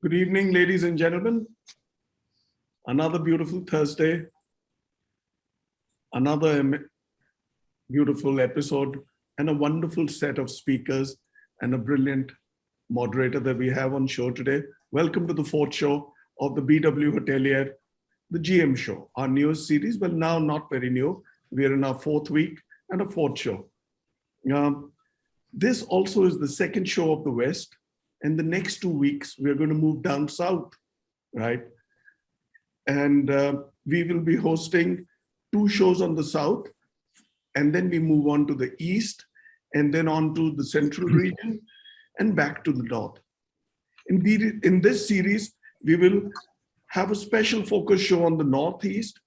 Good evening, ladies and gentlemen. Another beautiful Thursday, another beautiful episode, and a wonderful set of speakers and a brilliant moderator that we have on show today. Welcome to the fourth show of the BW Hotelier, the GM show, our newest series, but now not very new. We are in our fourth week and a fourth show. This also is the second show of the West. And the next 2 weeks, we're going to move down south, right? And we will be hosting 2 shows on the south, and then we move on to the east, and then on to the central region, and back to the north. In this series, we will have a special focus show on the northeast,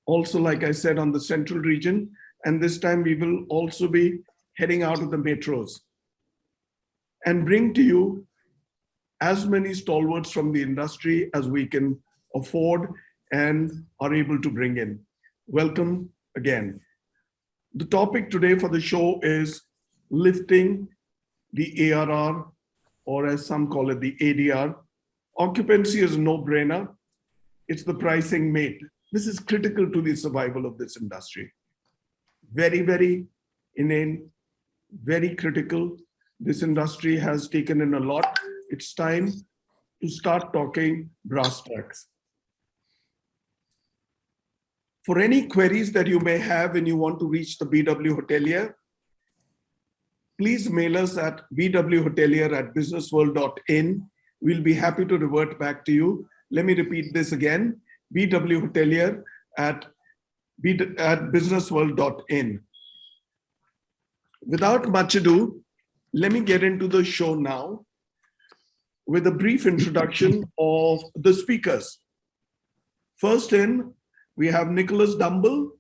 also, like I said, on the central region, and this time we will also be heading out of the metros and bring to you as many stalwarts from the industry as we can afford and are able to bring in. Welcome again. The topic today for the show is lifting the ARR, or as some call it, the ADR. Occupancy is a no-brainer. It's the pricing mate. This is critical to the survival of this industry. Very, very inane, very critical. This industry has taken in a lot. It's time to start talking brass tacks. For any queries that you may have when you want to reach the BW Hotelier, please mail us at bwhotelier@businessworld.in. We'll be happy to revert back to you. Let me repeat this again, bwhotelier@businessworld.in. Without much ado, let me get into the show now with a brief introduction of the speakers. First in, we have Nicholas Dumbell.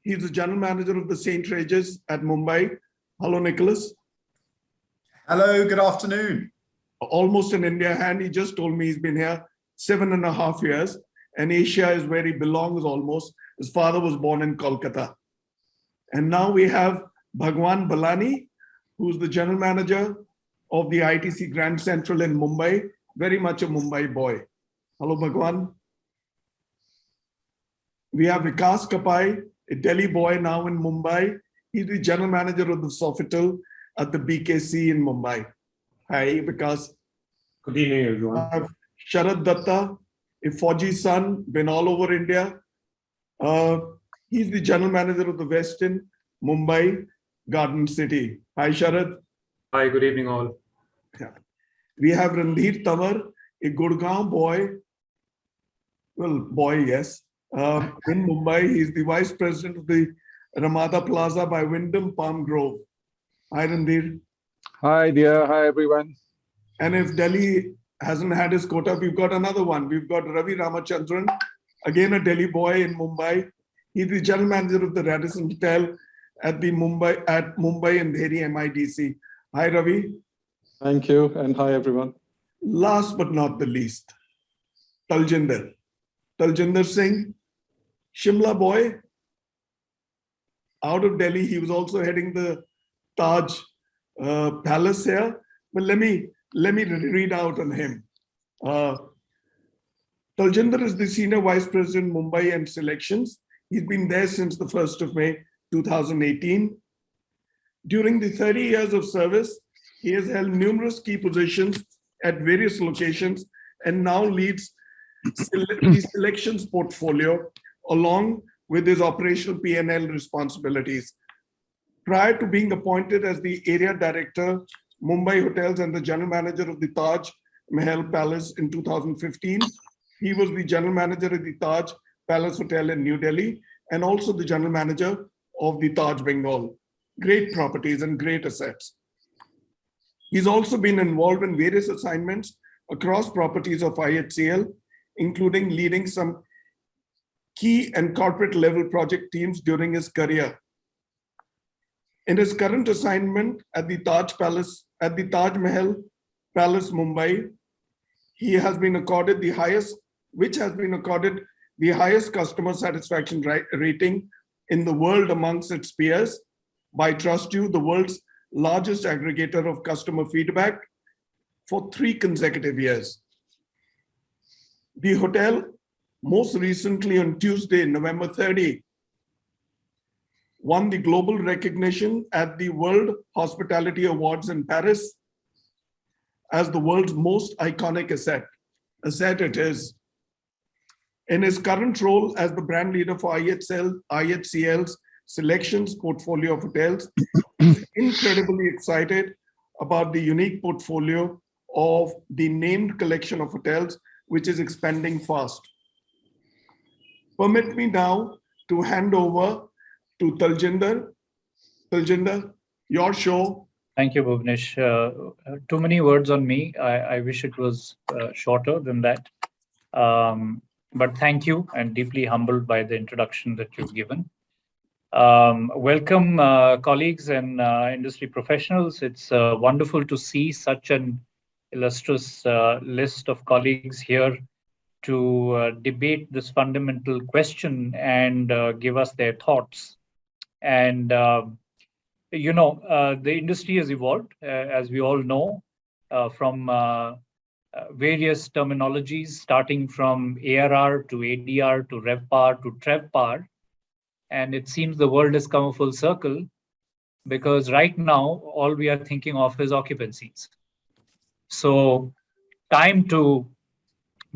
He's the general manager of the St. Regis at Mumbai. Hello, Nicholas. Hello, good afternoon. Almost an India hand. He just told me he's been here 7.5 years, and Asia is where he belongs almost. His father was born in Kolkata. And now we have Bhagwan Balani, who's the general manager of the ITC Grand Central in Mumbai, very much a Mumbai boy. Hello, Bhagwan. We have Vikas Kapai, a Delhi boy now in Mumbai. He's the general manager of the Sofitel at the BKC in Mumbai. Hi, Vikas. Good evening, everyone. We have Sharad Datta, a Fauji son, been all over India. He's the general manager of the Westin, Mumbai, Garden City. Hi, Sharad. Hi, good evening, all. Yeah. We have RANDHIR, a Gurgaon boy. Well, boy, yes. In Mumbai, he's the vice president of the Ramada Plaza by Wyndham, Palm Grove. Hi, RANDHIR. Hi, dear. Hi, everyone. And if Delhi hasn't had his quota, we've got another one. We've got Ravi Ramachandran, again a Delhi boy in Mumbai. He's the general manager of the Radisson Hotel at Mumbai Andheri MIDC. Hi, Ravi. Thank you, and hi, everyone. Last but not the least, Taljinder. Taljinder Singh, Shimla boy, out of Delhi. He was also heading the Taj Palace here. But let me read out on him. Taljinder is the senior vice president, Mumbai and selections. He's been there since the 1st of May, 2018. During the 30 years of service, he has held numerous key positions at various locations and now leads the selections portfolio along with his operational P&L responsibilities. Prior to being appointed as the area director, Mumbai Hotels and the general manager of the Taj Mahal Palace in 2015, he was the general manager of the Taj Palace Hotel in New Delhi and also the general manager of the Taj Bengal. Great properties and great assets. He's also been involved in various assignments across properties of IHCL, including leading some key and corporate level project teams during his career. In his current assignment at the Taj Mahal Palace, Mumbai, he has been accorded the highest customer satisfaction rating in the world amongst its peers by TrustYou, the world's largest aggregator of customer feedback, for 3 consecutive years. The hotel, most recently on Tuesday, November 30, won the global recognition at the World Hospitality Awards in Paris as the world's most iconic asset. Asset it is. In his current role as the brand leader for IHCL's selections portfolio of hotels, he's incredibly excited about the unique portfolio of the named collection of hotels, which is expanding fast. Permit me now to hand over to Taljinder. Taljinder, your show. Thank you, Bhuvanesh. Too many words on me. I wish it was shorter than that. But thank you, and deeply humbled by the introduction that you've given. Welcome, colleagues and industry professionals. It's wonderful to see such an illustrious list of colleagues here to debate this fundamental question and give us their thoughts. And, the industry has evolved, as we all know, from various terminologies, starting from ARR to ADR to RevPAR to TrevPAR. And it seems the world has come a full circle, because right now, all we are thinking of is occupancies. So time to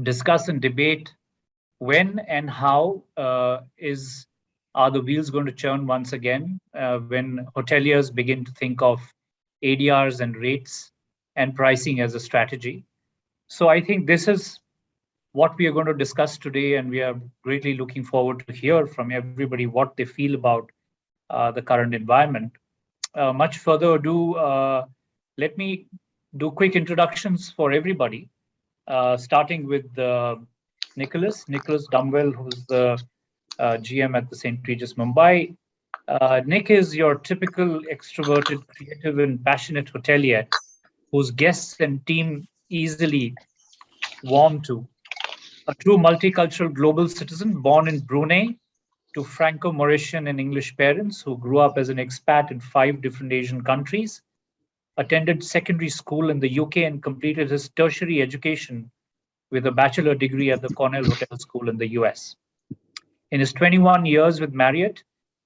discuss and debate when and how are the wheels going to churn once again when hoteliers begin to think of ADRs and rates and pricing as a strategy. So I think this is what we are going to discuss today, and we are greatly looking forward to hear from everybody what they feel about the current environment. Much further ado, let me do quick introductions for everybody, starting with Nicholas Dumbell, who's the GM at the St. Regis, Mumbai. Nick is your typical extroverted, creative, and passionate hotelier whose guests and team easily warm to. A true multicultural global citizen born in Brunei to Franco-Mauritian and English parents who grew up as an expat in 5 different Asian countries, attended secondary school in the UK and completed his tertiary education with a bachelor degree at the Cornell Hotel School in the US. In his 21 years with Marriott,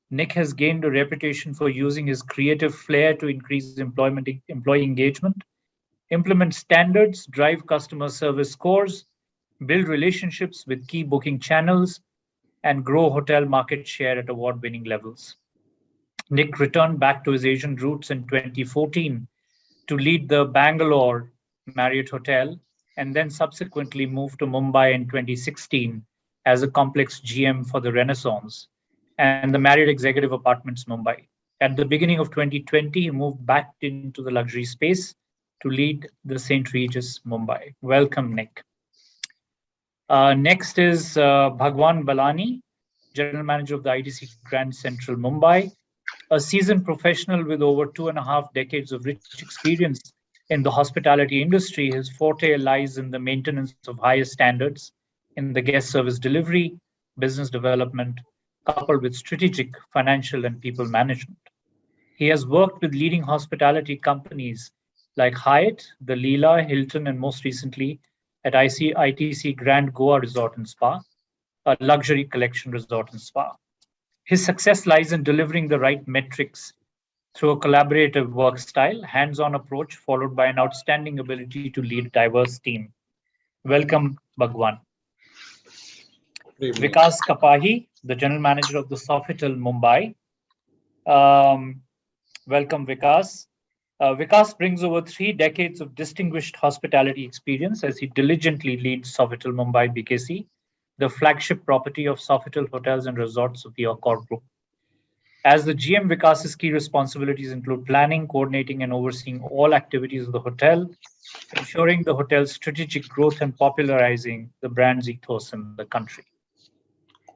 Nick has gained a reputation for using his creative flair to increase employee engagement, implement standards, drive customer service scores, build relationships with key booking channels, and grow hotel market share at award-winning levels. Nick returned back to his Asian roots in 2014 to lead the Bangalore Marriott Hotel, and then subsequently moved to Mumbai in 2016 as a complex GM for the Renaissance and the Marriott Executive Apartments Mumbai. At the beginning of 2020, he moved back into the luxury space to lead the St. Regis Mumbai. Welcome, Nick. Next is Bhagwan Balani, General Manager of the IDC Grand Central Mumbai, a seasoned professional with over 2.5 decades of rich experience in the hospitality industry. His forte lies in the maintenance of higher standards in the guest service delivery, business development, coupled with strategic, financial, and people management. He has worked with leading hospitality companies like Hyatt, the Leela, Hilton, and most recently at ITC Grand Goa Resort and Spa, a luxury collection resort and spa. His success lies in delivering the right metrics through a collaborative work style, hands-on approach, followed by an outstanding ability to lead a diverse team. Welcome, Bhagwan. Vikas Kapai, the General Manager of the Sofitel Mumbai. Welcome, Vikas. Vikas brings over 3 decades of distinguished hospitality experience as he diligently leads Sofitel Mumbai BKC, the flagship property of Sofitel Hotels and Resorts of the Accor Group. As the GM, Vikas's key responsibilities include planning, coordinating, and overseeing all activities of the hotel, ensuring the hotel's strategic growth and popularizing the brand's ethos in the country.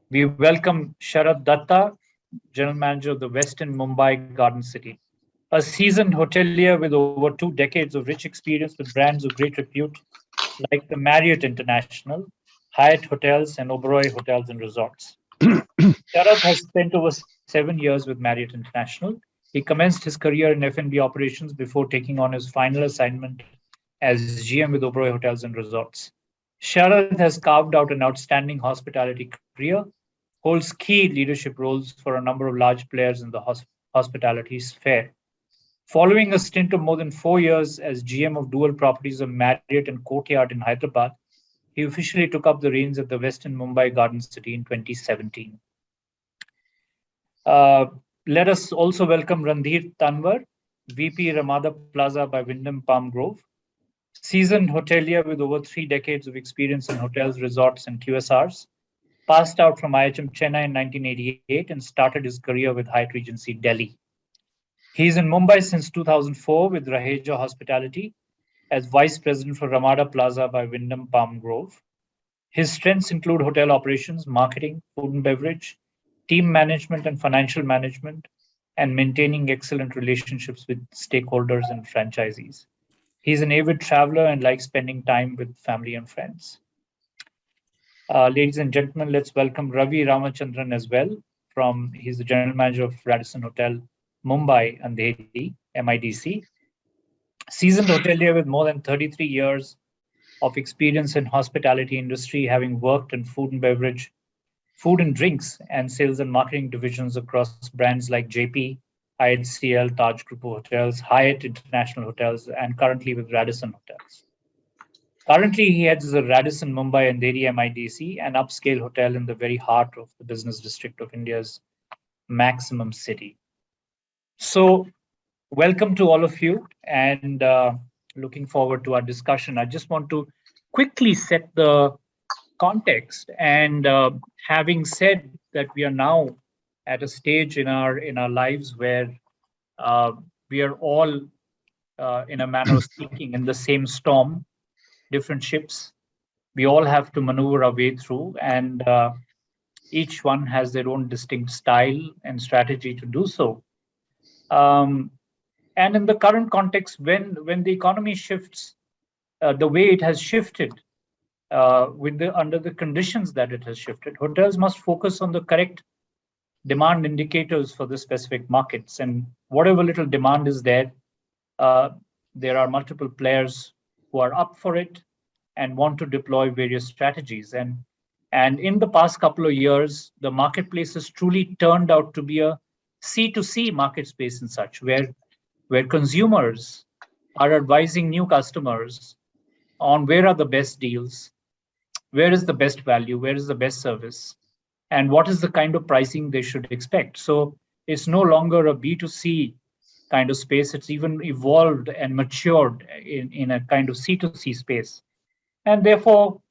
We welcome Sharad Datta, General Manager of the Westin Mumbai Garden City, a seasoned hotelier with over 2 decades of rich experience with brands of great repute like the Marriott International, Hyatt Hotels, and Oberoi Hotels and Resorts. Sharad has spent over 7 years with Marriott International. He commenced his career in F&B operations before taking on his final assignment as GM with Oberoi Hotels and Resorts. Sharad has carved out an outstanding hospitality career, holds key leadership roles for a number of large players in the hospitality sphere. Following a stint of more than 4 years as GM of dual properties of Marriott and Courtyard in Hyderabad, he officially took up the reins at the Westin Mumbai Garden City in 2017. Let us also welcome RANDHIR TANWAR, VP Ramada Plaza by Wyndham Palm Grove, seasoned hotelier with over 3 decades of experience in hotels, resorts, and QSRs, passed out from IHM Chennai in 1988 and started his career with Hyatt Regency Delhi. He is in Mumbai since 2004 with Raheja Hospitality as Vice President for Ramada Plaza by Wyndham Palm Grove. His strengths include hotel operations, marketing, food and beverage, team management and financial management, and maintaining excellent relationships with stakeholders and franchisees. He's an avid traveler and likes spending time with family and friends. Ladies and gentlemen, let's welcome Ravi Ramachandran as well. He's the General Manager of Radisson Hotel, Mumbai, Andheri, MIDC. Seasoned hotelier with more than 33 years of experience in hospitality industry, having worked in food and beverage, food and drinks, and sales and marketing divisions across brands like JP, IHCL, Taj Group of Hotels, Hyatt International Hotels, and currently with Radisson Hotels. Currently, he heads the Radisson Mumbai Andheri MIDC, an upscale hotel in the very heart of the business district of India's maximum city. So, welcome to all of you, and looking forward to our discussion. I just want to quickly set the context, and having said that we are now at a stage in our lives where we are all, in a manner of speaking, in the same storm, different ships. We all have to maneuver our way through, and each one has their own distinct style and strategy to do so. And in the current context, when the economy shifts the way it has shifted, under the conditions that it has shifted, hotels must focus on the correct demand indicators for the specific markets. And whatever little demand is there are multiple players who are up for it and want to deploy various strategies. And in the past couple of years, the marketplace has truly turned out to be a C2C market space and such, where consumers are advising new customers on where are the best deals, where is the best value, where is the best service, and what is the kind of pricing they should expect. So it's no longer a B2C kind of space. It's even evolved and matured in a kind of C2C space. And therefore,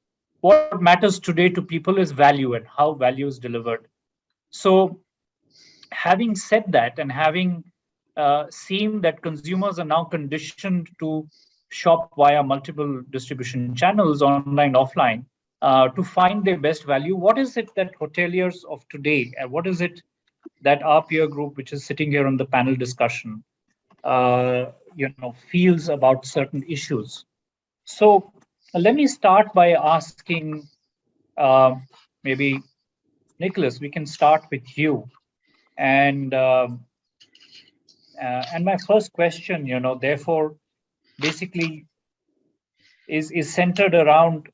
what matters today to people is value and how value is delivered. So having said that, and having seen that consumers are now conditioned to shop via multiple distribution channels, online, offline, to find their best value, what is it that hoteliers of today, and what is it that our peer group, which is sitting here on the panel discussion, feels about certain issues? So let me start by asking, maybe Nicholas, we can start with you. And my first question, therefore, basically is centered around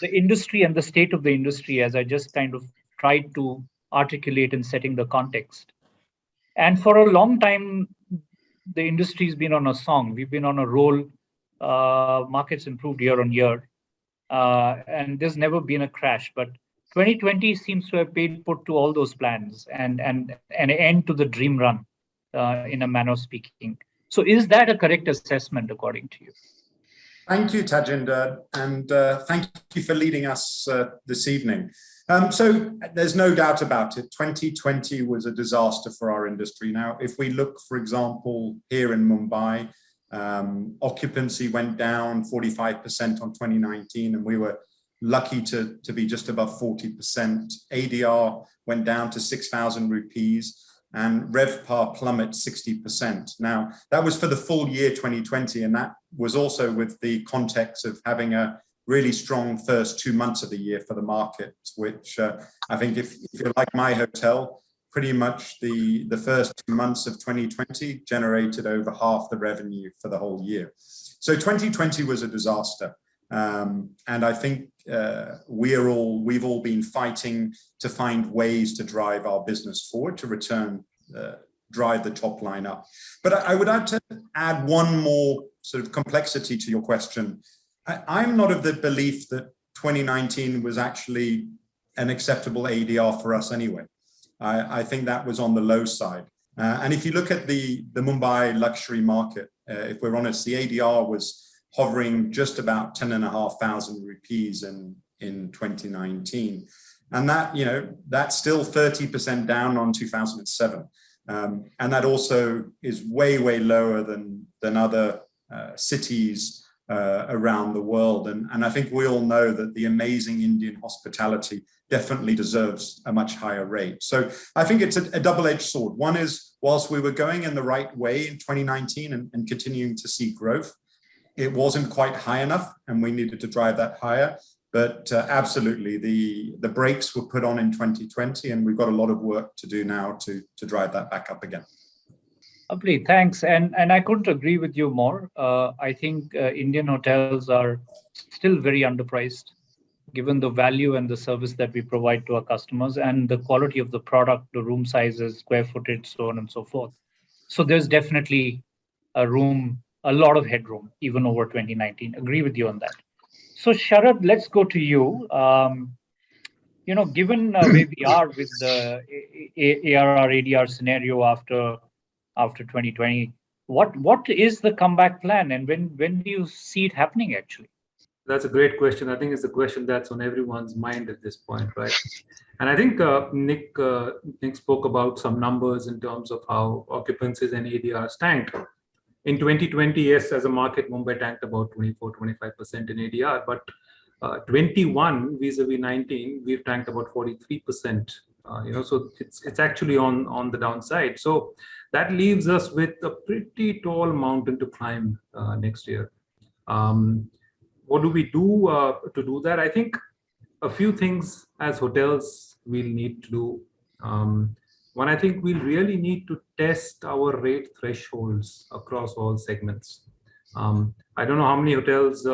the industry and the state of the industry, as I just kind of tried to articulate in setting the context. And for a long time, the industry's been on a song. We've been on a roll. Markets improved year on year, and there's never been a crash. But 2020 seems to have paid put to all those plans and an end to the dream run, in a manner of speaking. So is that a correct assessment according to you? Thank you, Taljinder, and thank you for leading us this evening. So there's no doubt about it. 2020 was a disaster for our industry. Now, if we look, for example, here in Mumbai, occupancy went down 45% on 2019, and we were lucky to be just above 40%. ADR went down to 6,000 rupees, and RevPAR plummet 60%. Now, that was for the full year 2020, and that was also with the context of having a really strong first 2 months of the year for the market, which I think if you're like my hotel, pretty much the first 2 months of 2020 generated over half the revenue for the whole year. So 2020 was a disaster. And I think we've all been fighting to find ways to drive our business forward, to drive the top line up. But I would like to add one more sort of complexity to your question. I'm not of the belief that 2019 was actually an acceptable ADR for us anyway. I think that was on the low side. And if you look at the Mumbai luxury market, if we're honest, the ADR was hovering just about 10,500 rupees in 2019. And that, that's still 30% down on 2007. And that also is way, way lower than other cities around the world. And I think we all know that the amazing Indian hospitality definitely deserves a much higher rate. So I think it's a double-edged sword. One is, whilst we were going in the right way in 2019 and continuing to see growth, it wasn't quite high enough and we needed to drive that higher. But absolutely, the brakes were put on in 2020 and we've got a lot of work to do now to drive that back up again. Lovely, thanks. And I couldn't agree with you more. I think Indian hotels are still very underpriced, given the value and the service that we provide to our customers and the quality of the product, the room sizes, square footage, so on and so forth. So there's definitely a lot of headroom, even over 2019. Agree with you on that. So Sharad, let's go to you. Given where we are with the ARR, ADR scenario after 2020, what is the comeback plan and when do you see it happening actually? That's a great question. I think it's a question that's on everyone's mind at this point, right? And I think Nick spoke about some numbers in terms of how occupancies and ADRs tanked. In 2020, yes, as a market, Mumbai tanked about 24-25% in ADR, but 21 vis-a-vis 19, we've tanked about 43%. So it's actually on the downside. So that leaves us with a pretty tall mountain to climb next year. What do we do to do that? I think a few things as hotels we'll need to do. One, I think we'll really need to test our rate thresholds across all segments. I don't know how many hotels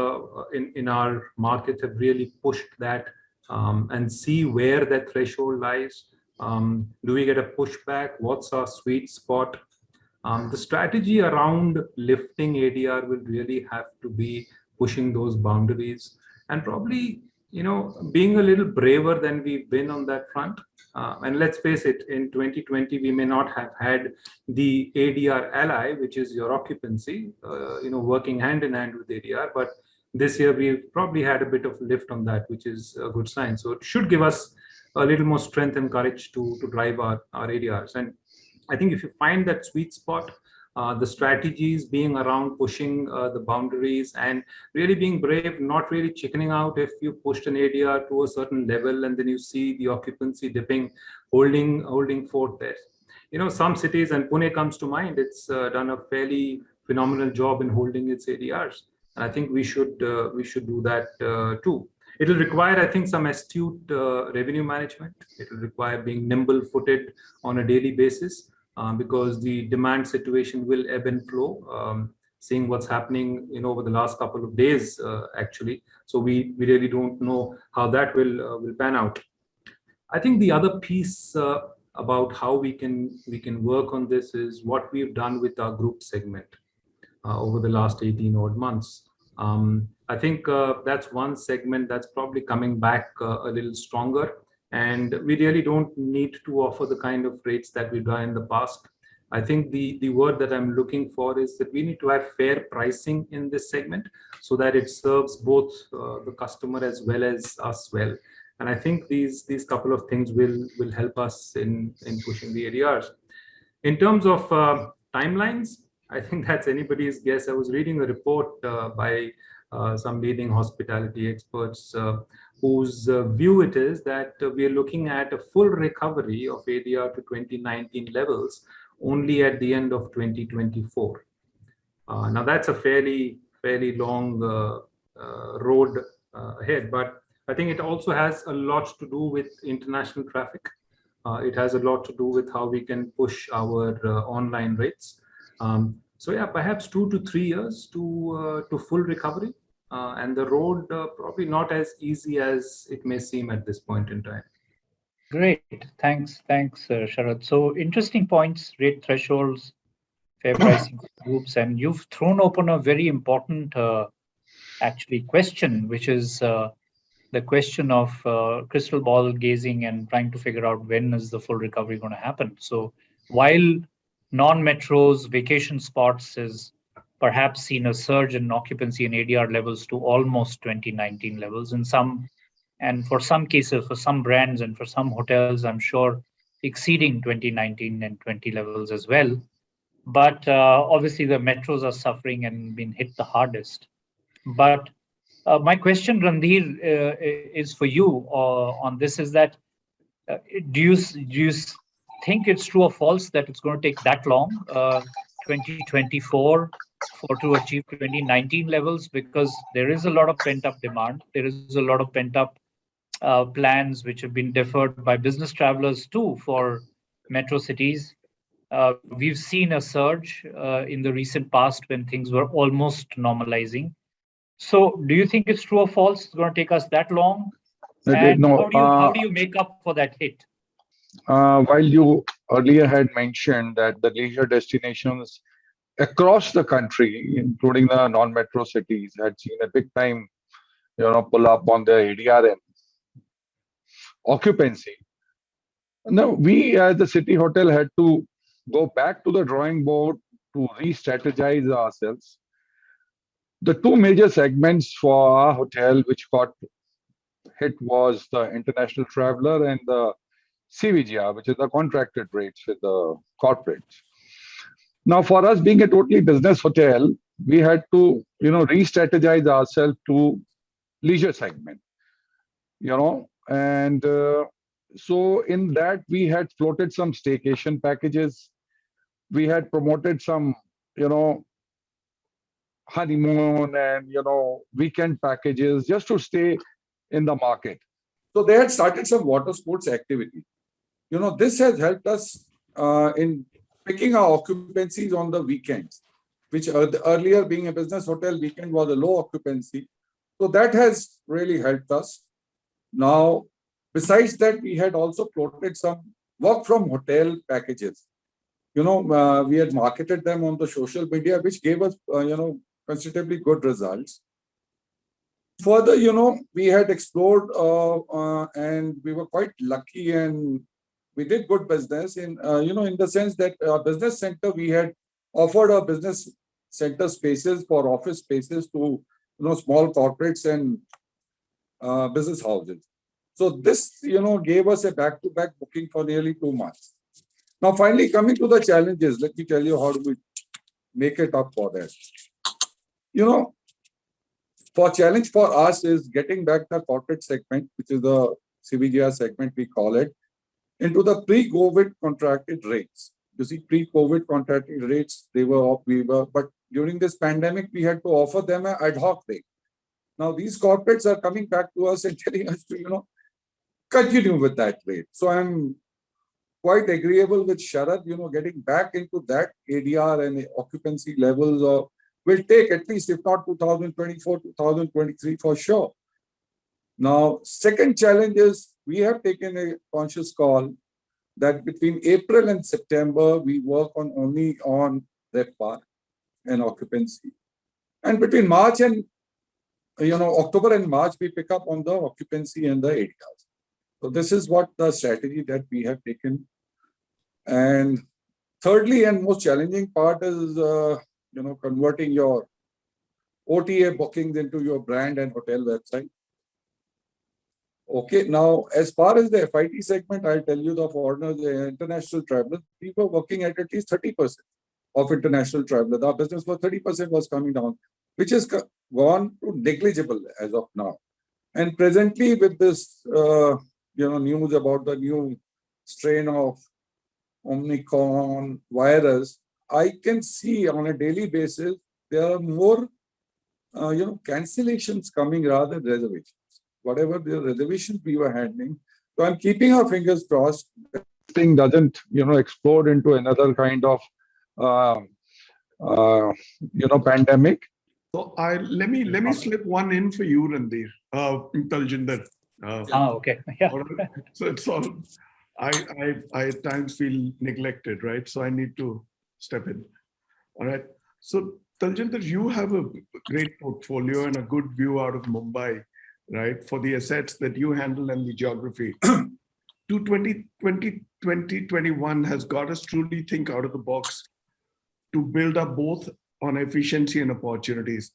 in our market have really pushed that and see where that threshold lies. Do we get a pushback? What's our sweet spot? The strategy around lifting ADR will really have to be pushing those boundaries and probably, being a little braver than we've been on that front. And let's face it, in 2020, we may not have had the ADR ally, which is your occupancy, working hand in hand with ADR. But this year, we've probably had a bit of lift on that, which is a good sign. So it should give us a little more strength and courage to drive our ADRs. And I think if you find that sweet spot, the strategies being around pushing the boundaries and really being brave, not really chickening out if you pushed an ADR to a certain level and then you see the occupancy dipping, holding forth there. Some cities, and Pune comes to mind, it's done a fairly phenomenal job in holding its ADRs. And I think we should do that too. It'll require, I think, some astute revenue management. It'll require being nimble-footed on a daily basis. Because the demand situation will ebb and flow, seeing what's happening over the last couple of days, actually. So we really don't know how that will pan out. I think the other piece about how we can work on this is what we've done with our group segment over the last 18 odd months. I think that's one segment that's probably coming back a little stronger. And we really don't need to offer the kind of rates that we've done in the past. I think the word that I'm looking for is that we need to have fair pricing in this segment so that it serves both the customer as well as us well. And I think these couple of things will help us in pushing the ADRs. In terms of timelines, I think that's anybody's guess. I was reading a report by some leading hospitality experts whose view it is that we are looking at a full recovery of ADR to 2019 levels only at the end of 2024. Now that's a fairly long road ahead, but I think it also has a lot to do with international traffic. It has a lot to do with how we can push our online rates. So yeah, perhaps 2 to 3 years to full recovery, and the road probably not as easy as it may seem at this point in time. Great, thanks, Sharad. So interesting points, rate thresholds, fair pricing groups, and you've thrown open a very important actually question, which is the question of crystal ball gazing and trying to figure out when is the full recovery going to happen. So while non-metros, vacation spots is perhaps seen a surge in occupancy and ADR levels to almost 2019 levels in some, and for some cases, for some brands and for some hotels, I'm sure exceeding 2019 and 20 levels as well. But obviously the metros are suffering and been hit the hardest. But my question, Randhir, is for you on this: is that do you think it's true or false that it's going to take that long, 2024, to achieve 2019 levels? Because there is a lot of pent-up demand. There is a lot of pent-up plans which have been deferred by business travelers too for metro cities. We've seen a surge in the recent past when things were almost normalizing. So do you think it's true or false? It's going to take us that long? And No, how do you make up for that hit? while you earlier had mentioned that the leisure destinations across the country, including the non-metro cities, had seen a big time, pull up on their ADR and occupancy. Now, we as the city hotel had to go back to the drawing board to re-strategize ourselves. The two major segments for our hotel which got hit was the international traveler and the CVGR, which is the contracted rates with the corporates. Now, for us being a totally business hotel, we had to, re-strategize ourselves to leisure segment, and so in that we had floated some staycation packages. We had promoted some, honeymoon and, weekend packages just to stay in the market. So they had started some water sports activity. This has helped us in picking our occupancies on the weekends, which earlier being a business hotel, weekend was a low occupancy. So that has really helped us. Now, besides that, we had also floated some work from hotel packages. We had marketed them on the social media, which gave us, considerably good results. Further, we had explored and we were quite lucky and we did good business in, in the sense that our business center, we had offered our business center spaces for office spaces to, small corporates and business houses. So this, gave us a back-to-back booking for nearly 2 months. Now, finally, coming to the challenges, let me tell you how do we make it up for that. For challenge for us is getting back the corporate segment, which is the CVGR segment, we call it, into the pre-COVID contracted rates. You see, pre-COVID contracted rates, but during this pandemic, we had to offer them an ad hoc rate. Now, these corporates are coming back to us and telling us to, continue with that rate. So I'm quite agreeable with Sharad, getting back into that ADR and occupancy levels will take at least, if not 2024, 2023 for sure. Now, second challenge is we have taken a conscious call that between April and September, we work only on RevPAR and occupancy. And between March and, October and March, we pick up on the occupancy and the ADRs. So this is what the strategy that we have taken. And thirdly, and most challenging part is, converting your OTA bookings into your brand and hotel website. Okay, now, as far as the FIT segment, I'll tell you the foreigners, the international travelers, we were working at least 30% of international travelers. Our business for 30% was coming down, which has gone to negligible as of now. And presently with this, news about the new strain of Omicron virus, I can see on a daily basis, there are more, cancellations coming rather than reservations. Whatever the reservations we were handling. So I'm keeping our fingers crossed that thing doesn't, explode into another kind of pandemic. So let me slip one in for you, Randir, Taljinder. Okay. Yeah. All right. So it's all. I at times feel neglected, right? So I need to step in. All right. So Taljinder, you have a great portfolio and a good view out of Mumbai, right? For the assets that you handle and the geography. 2021 has got us truly think out of the box to build up both on efficiency and opportunities.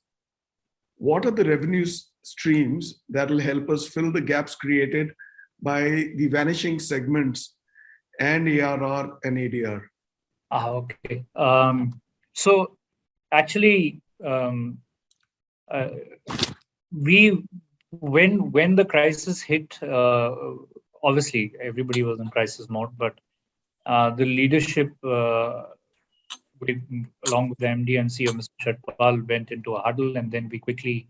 What are the revenue streams that will help us fill the gaps created by the vanishing segments and ARR and ADR? Okay. So actually, when the crisis hit, obviously everybody was in crisis mode, but the leadership, along with the MD and CEO, Mr. Chatwal, went into a huddle, and then we quickly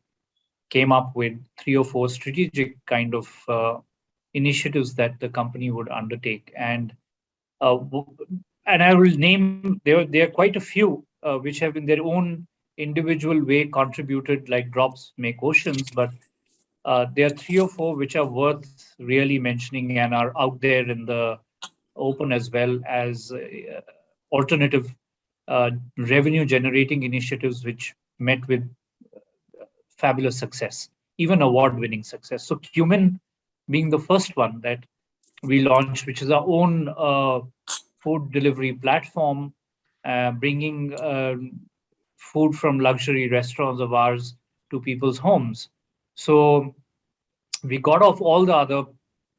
came up with 3 or 4 strategic kind of initiatives that the company would undertake. And I will name, there are quite a few which have in their own individual way contributed, like drops make oceans, but there are 3 or 4 which are worth really mentioning and are out there in the open as well as alternative revenue generating initiatives which met with fabulous success, even award-winning success. So Cumin being the first one that we launched, which is our own food delivery platform, bringing food from luxury restaurants of ours to people's homes. So we got off all the other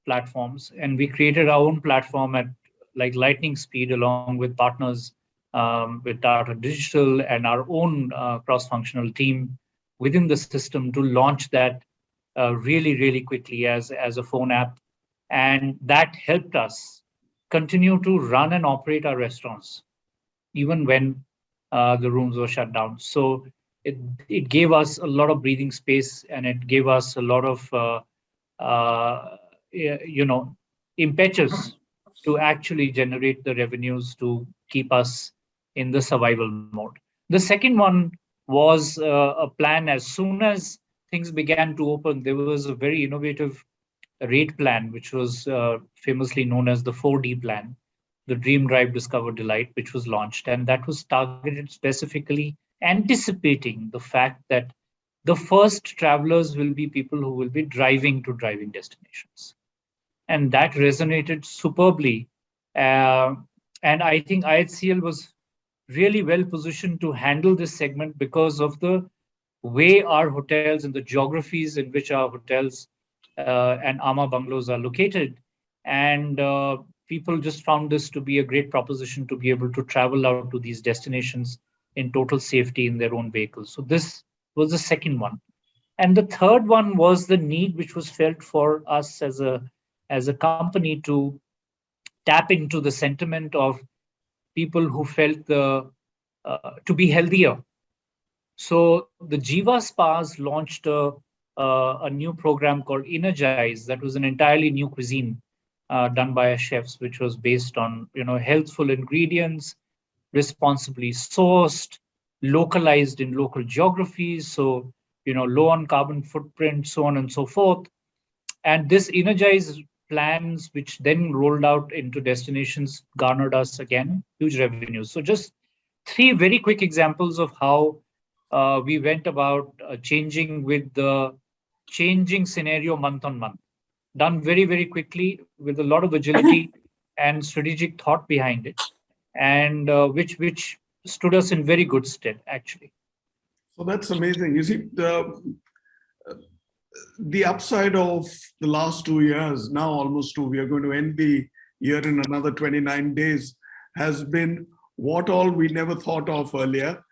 platforms and we created our own platform at like lightning speed, along with partners with Datta Digital and our own cross-functional team within the system to launch that really, really quickly as a phone app. And that helped us continue to run and operate our restaurants, even when the rooms were shut down. So it gave us a lot of breathing space, and it gave us a lot of impetus to actually generate the revenues to keep us in the survival mode. The second one was a plan. As soon as things began to open, there was a very innovative rate plan, which was famously known as the 4D plan, the Dream, Drive, Discover, Delight, which was launched. And that was targeted specifically anticipating the fact that the first travelers will be people who will be driving to driving destinations. And that resonated superbly. And I think IHCL was really well positioned to handle this segment because of the way our hotels and the geographies in which our hotels and Ama bungalows are located. And people just found this to be a great proposition to be able to travel out to these destinations in total safety in their own vehicles. So this was the second one. And the third one was the need which was felt for us as a company to tap into the sentiment of people who felt to be healthier. So the Jiva Spas launched a new program called Energize. That was an entirely new cuisine done by our chefs, which was based on healthful ingredients, responsibly sourced, localized in local geographies. So low on carbon footprint, so on and so forth. And this Energize plans, which then rolled out into destinations, garnered us again huge revenues. So just 3 very quick examples of how we went about changing with the changing scenario month on month, done very, very quickly with a lot of agility and strategic thought behind it, and which stood us in very good stead, actually. So that's amazing. You see, the upside of the last 2 years, now almost 2, we are going to end the year in another 29 days, has been what all we never thought of earlier,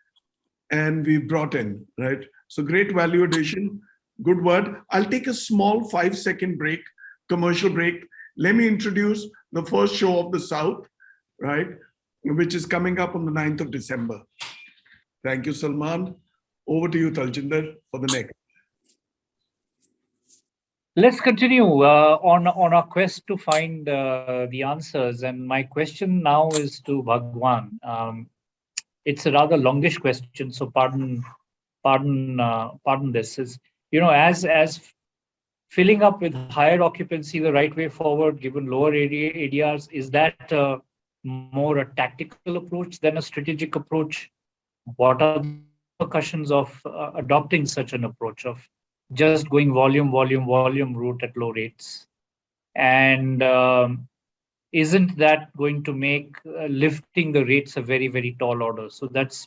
and we brought in, right? So great value addition, good word. I'll take a small 5-second break, commercial break. Let me introduce the first show of the South, right? Which is coming up on the 9th of December. Thank you, Salman. Over to you, Taljinder, for the next. Let's continue on our quest to find the answers. And my question now is to Bhagwan. it's a rather longish question, so pardon this. Is, as filling up with higher occupancy the right way forward, given lower ADRs, is that more a tactical approach than a strategic approach? What are the repercussions of adopting such an approach of just going volume route at low rates? And isn't that going to make lifting the rates a very, very tall order? So that's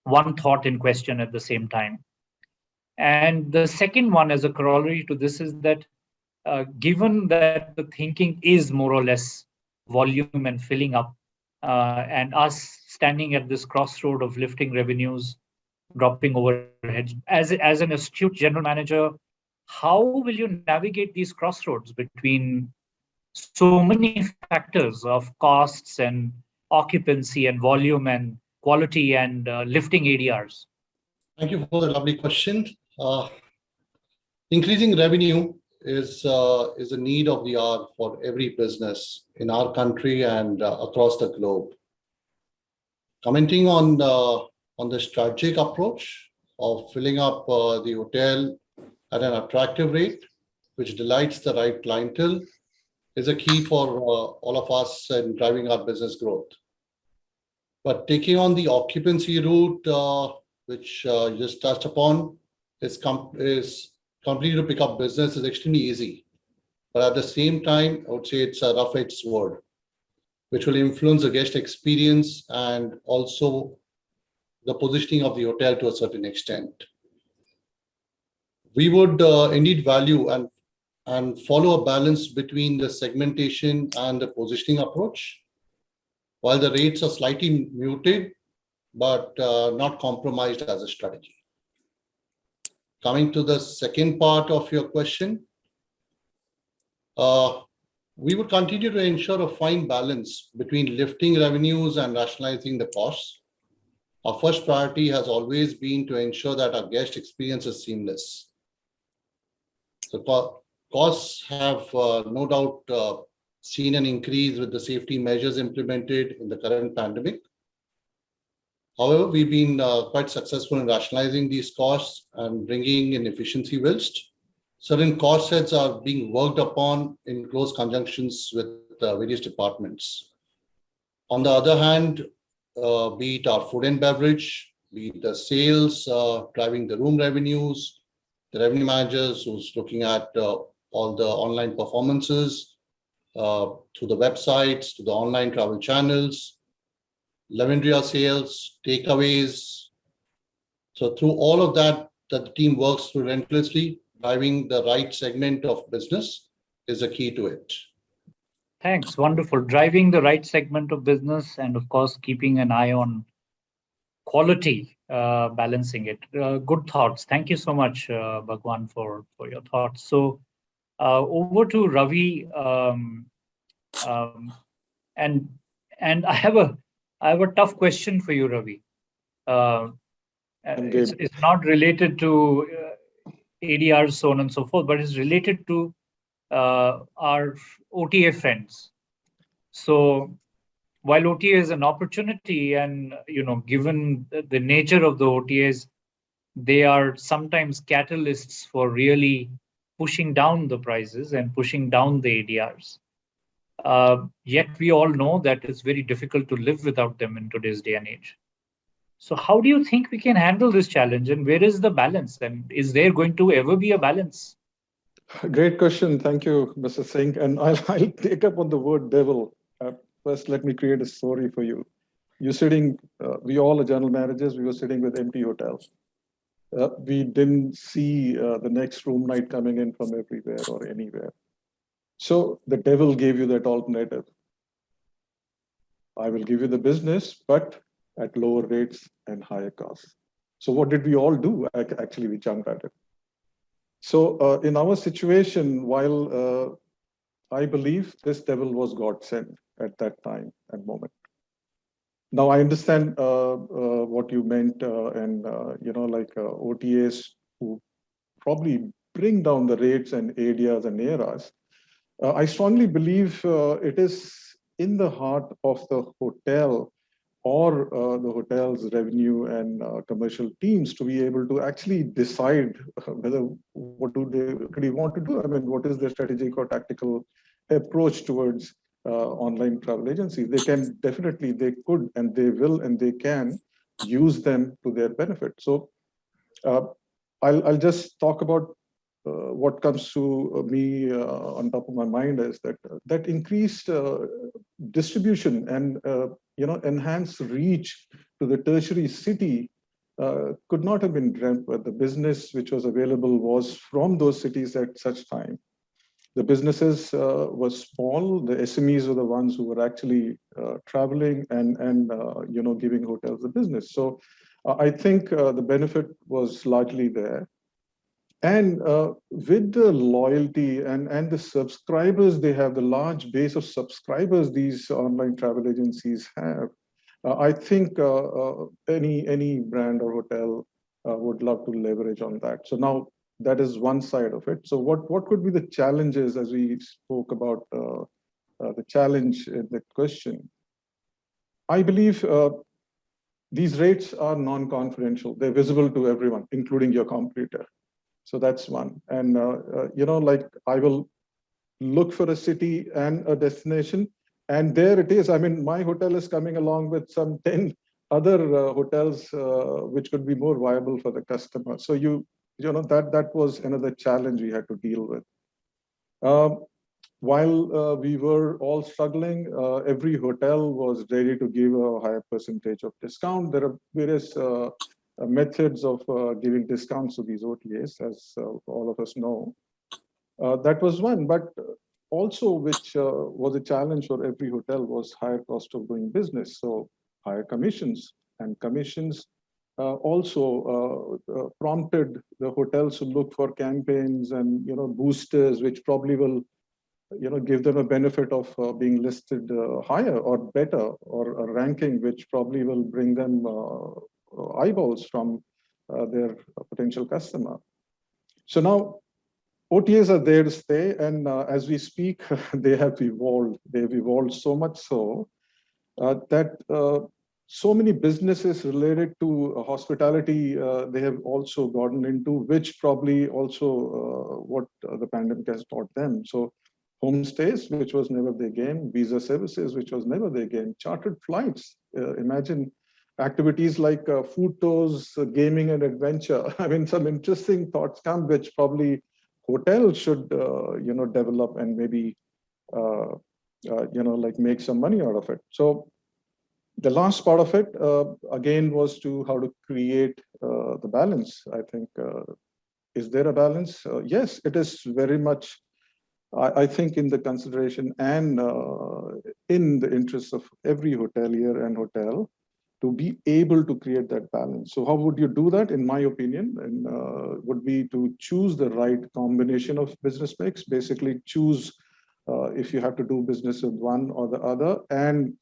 one thought in question at the same time. And the second one, as a corollary to this, is that given that the thinking is more or less volume and filling up, and us standing at this crossroad of lifting revenues, dropping overheads, as an astute general manager, how will you navigate these crossroads between so many factors of costs and occupancy and volume and quality and lifting ADRs? Thank you for the lovely question. Increasing revenue is a need of the hour for every business in our country and across the globe. Commenting on the strategic approach of filling up the hotel at an attractive rate, which delights the right clientele, is a key for all of us in driving our business growth. But taking on the occupancy route, which you just touched upon, is completely to pick up business is extremely easy. But at the same time, I would say it's a rough-edged sword, which will influence the guest experience and also the positioning of the hotel to a certain extent. We would indeed value and follow a balance between the segmentation and the positioning approach, while the rates are slightly muted, but not compromised as a strategy. Coming to the second part of your question, we would continue to ensure a fine balance between lifting revenues and rationalizing the costs. Our first priority has always been to ensure that our guest experience is seamless. So costs have no doubt seen an increase with the safety measures implemented in the current pandemic. However, we've been quite successful in rationalizing these costs and bringing in efficiency whilst certain cost sets are being worked upon in close conjunctions with various departments. On the other hand, be it our food and beverage, be it the sales, driving the room revenues, the revenue managers who's looking at all the online performances, through the websites, to the online travel channels, Lavendria sales, takeaways. So through all of that the team works through relentlessly, driving the right segment of business is a key to it. Thanks, wonderful. Driving the right segment of business and of course keeping an eye on quality, balancing it. Good thoughts. Thank you so much, Bhagwan, for your thoughts. So over to Ravi, and I have a tough question for you, Ravi. It's not related to ADR, so on and so forth, but it's related to our OTA friends. So while OTA is an opportunity, and given the nature of the OTAs, they are sometimes catalysts for really pushing down the prices and pushing down the ADRs. Yet we all know that it's very difficult to live without them in today's day and age. So how do you think we can handle this challenge, and where is the balance, and is there going to ever be a balance? Great question. Thank you, Mr. Singh. And I'll take up on the word devil. First, let me create a story for you. You're sitting, we all are general managers, we were sitting with empty hotels. We didn't see the next room night coming in from everywhere or anywhere. So the devil gave you that alternative. I will give you the business, but at lower rates and higher costs. So what did we all do? Actually, we jumped at it. So in our situation, while I believe this devil was God sent at that time and moment. Now I understand what you meant, and like OTAs who probably bring down the rates and ADRs and ARRs. I strongly believe it is in the heart of the hotel or the hotel's revenue and commercial teams to be able to actually decide whether what do they really want to do. I mean, what is their strategic or tactical approach towards online travel agencies? They can definitely, they could, and they will, and they can use them to their benefit. So I'll just talk about what comes to me on top of my mind is that that increased distribution and enhanced reach to the tertiary city could not have been dreamt, but the business which was available was from those cities at such time. The businesses were small. The SMEs were the ones who were actually traveling and giving hotels the business. So I think the benefit was largely there. And with the loyalty and the subscribers they have, the large base of subscribers these online travel agencies have, I think any brand or hotel would love to leverage on that. So now that is one side of it. So what could be the challenges, as we spoke about the challenge in the question? I believe these rates are non-confidential. They're visible to everyone, including your competitor. So that's one. And, like I will look for a city and a destination, and there it is. I mean, my hotel is coming along with some 10 other hotels, which could be more viable for the customer. So that was another challenge we had to deal with. While we were all struggling, every hotel was ready to give a higher percentage of discount. There are various methods of giving discounts to these OTAs, as all of us know. That was one, but also which was a challenge for every hotel was higher cost of doing business. So higher commissions, and commissions also prompted the hotels to look for campaigns and boosters, which probably will give them a benefit of being listed higher or better, or a ranking which probably will bring them eyeballs from their potential customer. So now OTAs are there to stay, and as we speak, they have evolved. They've evolved so much so that so many businesses related to hospitality they have also gotten into, which probably also what the pandemic has taught them. So homestays, which was never their game; visa services, which was never their game; chartered flights. Imagine activities like food tours, gaming and adventure. I mean, some interesting thoughts come, which probably hotels should, develop and maybe, make some money out of it. So the last part of it, again, was how to create the balance. I think, is there a balance? Yes, it is very much, I think, in the consideration and in the interests of every hotelier and hotel, to be able to create that balance. So how would you do that? In my opinion, and would be to choose the right combination of business mix, basically choose if you have to do business with one or the other, and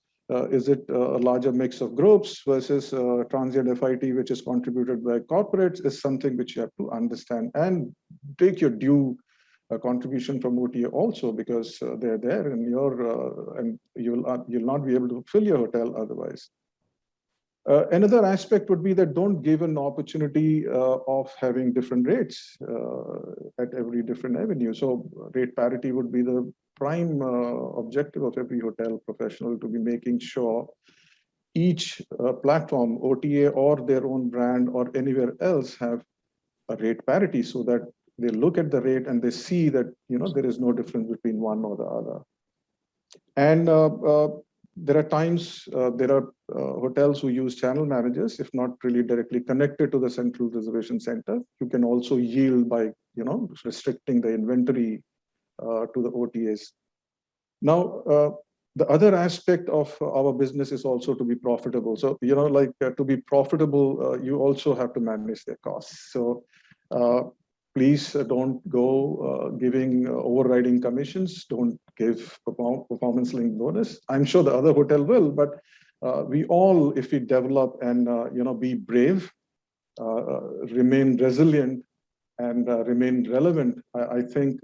is it a larger mix of groups versus transient FIT, which is contributed by corporates, is something which you have to understand and take your due contribution from OTA also, because they're there and you'll not be able to fill your hotel otherwise. Another aspect would be that don't give an opportunity of having different rates at every different avenue. So rate parity would be the prime objective of every hotel professional, to be making sure each platform, OTA or their own brand or anywhere else, have a rate parity, so that they look at the rate and they see that there is no difference between one or the other. And there are times there are hotels who use channel managers, if not really directly connected to the central reservation center. You can also yield by restricting the inventory to the OTAs. Now, the other aspect of our business is also to be profitable. So to be profitable, you also have to manage their costs. So please don't go giving overriding commissions. Don't give performance-linked bonus. I'm sure the other hotel will, but we all, if we develop and be brave, remain resilient, and remain relevant, I think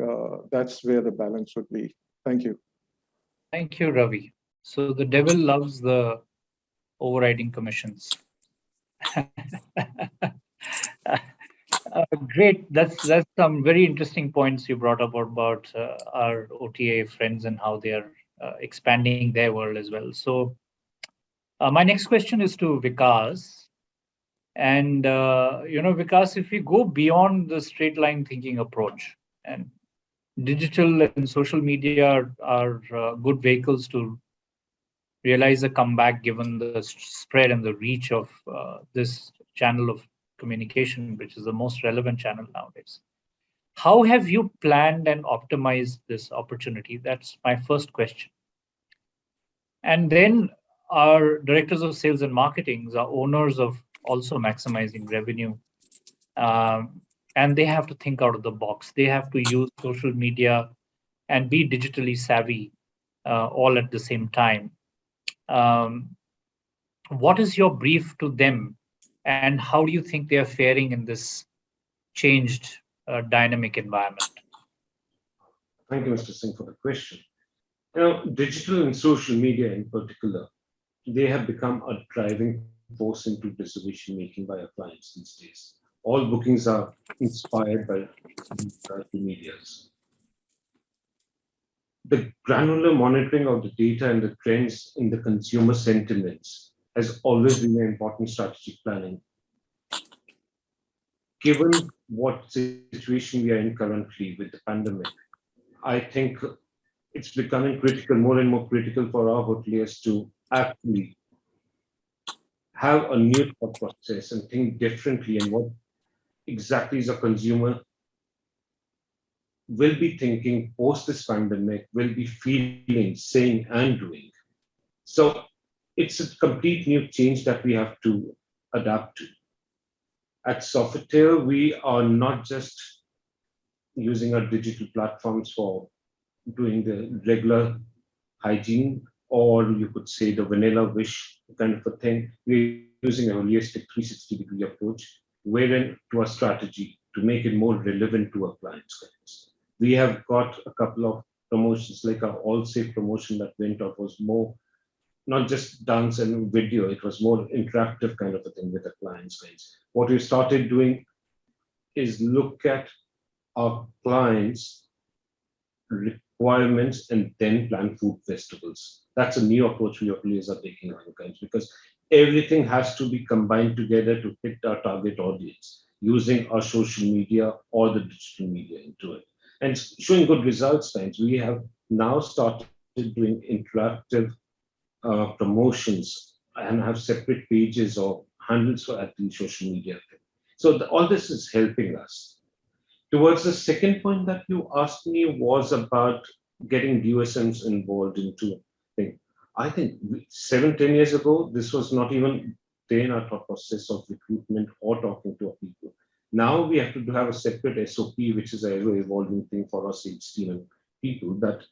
that's where the balance would be. Thank you. Thank you, Ravi. So the devil loves the overriding commissions. Great. That's some very interesting points you brought up about our OTA friends and how they are expanding their world as well. So my next question is to Vikas. And, Vikas, if we go beyond the straight line thinking approach, and digital and social media are good vehicles to realize a comeback given the spread and the reach of this channel of communication, which is the most relevant channel nowadays. How have you planned and optimized this opportunity? That's my first question. And then our directors of sales and marketing are owners of also maximizing revenue. And they have to think out of the box. They have to use social media and be digitally savvy all at the same time. What is your brief to them? And how do you think they are faring in this changed dynamic environment? Thank you, Mr. Singh, for the question. Digital and social media in particular, they have become a driving force into decision making by our clients these days. All bookings are inspired by the medias. The granular monitoring of the data and the trends in the consumer sentiments has always been an important strategic planning. Given what situation we are in currently with the pandemic, I think it's becoming critical, more and more critical for our hoteliers to actually have a new thought process and think differently and what exactly is a consumer will be thinking post this pandemic, will be feeling, saying, and doing. So it's a complete new change that we have to adapt to. At Sofitel, we are not just using our digital platforms for doing the regular hygiene, or you could say the vanilla wish kind of a thing. We're using a holistic 360-degree approach, wherein to our strategy to make it more relevant to our clients. We have got a couple of promotions, like our All Safe promotion that went off was more, not just dance and video, it was more interactive kind of a thing with the clients. What we started doing is look at our clients' requirements and then plan food festivals. That's a new approach we hoteliers are taking on, because everything has to be combined together to hit our target audience using our social media or the digital media into it. And showing good results, we have now started doing interactive promotions and have separate pages or handles for at the social media. So all this is helping us. Towards the second point that you asked me was about getting DOSMs involved into things. I think 7-10 years ago, this was not even there in our thought process of recruitment or talking to our people. Now we have to have a separate SOP, which is a ever-evolving thing for our sales team and people, that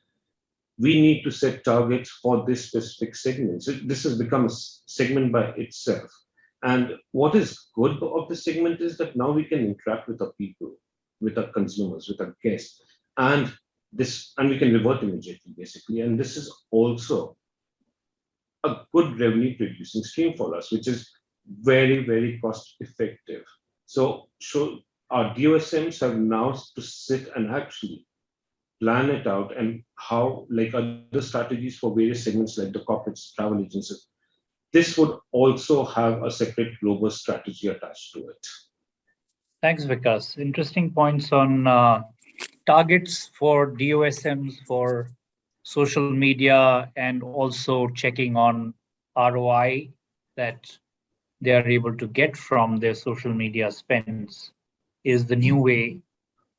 we need to set targets for this specific segment. So this has become a segment by itself. And what is good of the segment is that now we can interact with our people, with our consumers, with our guests, and we can revert immediately, basically. And this is also a good revenue producing stream for us, which is very, very cost effective. So our DOSMs have now to sit and actually plan it out, and how, like other strategies for various segments like the corporates, travel agencies, this would also have a separate global strategy attached to it. Thanks, Vikas. Interesting points on targets for DOSMs for social media, and also checking on ROI that they are able to get from their social media spends is the new way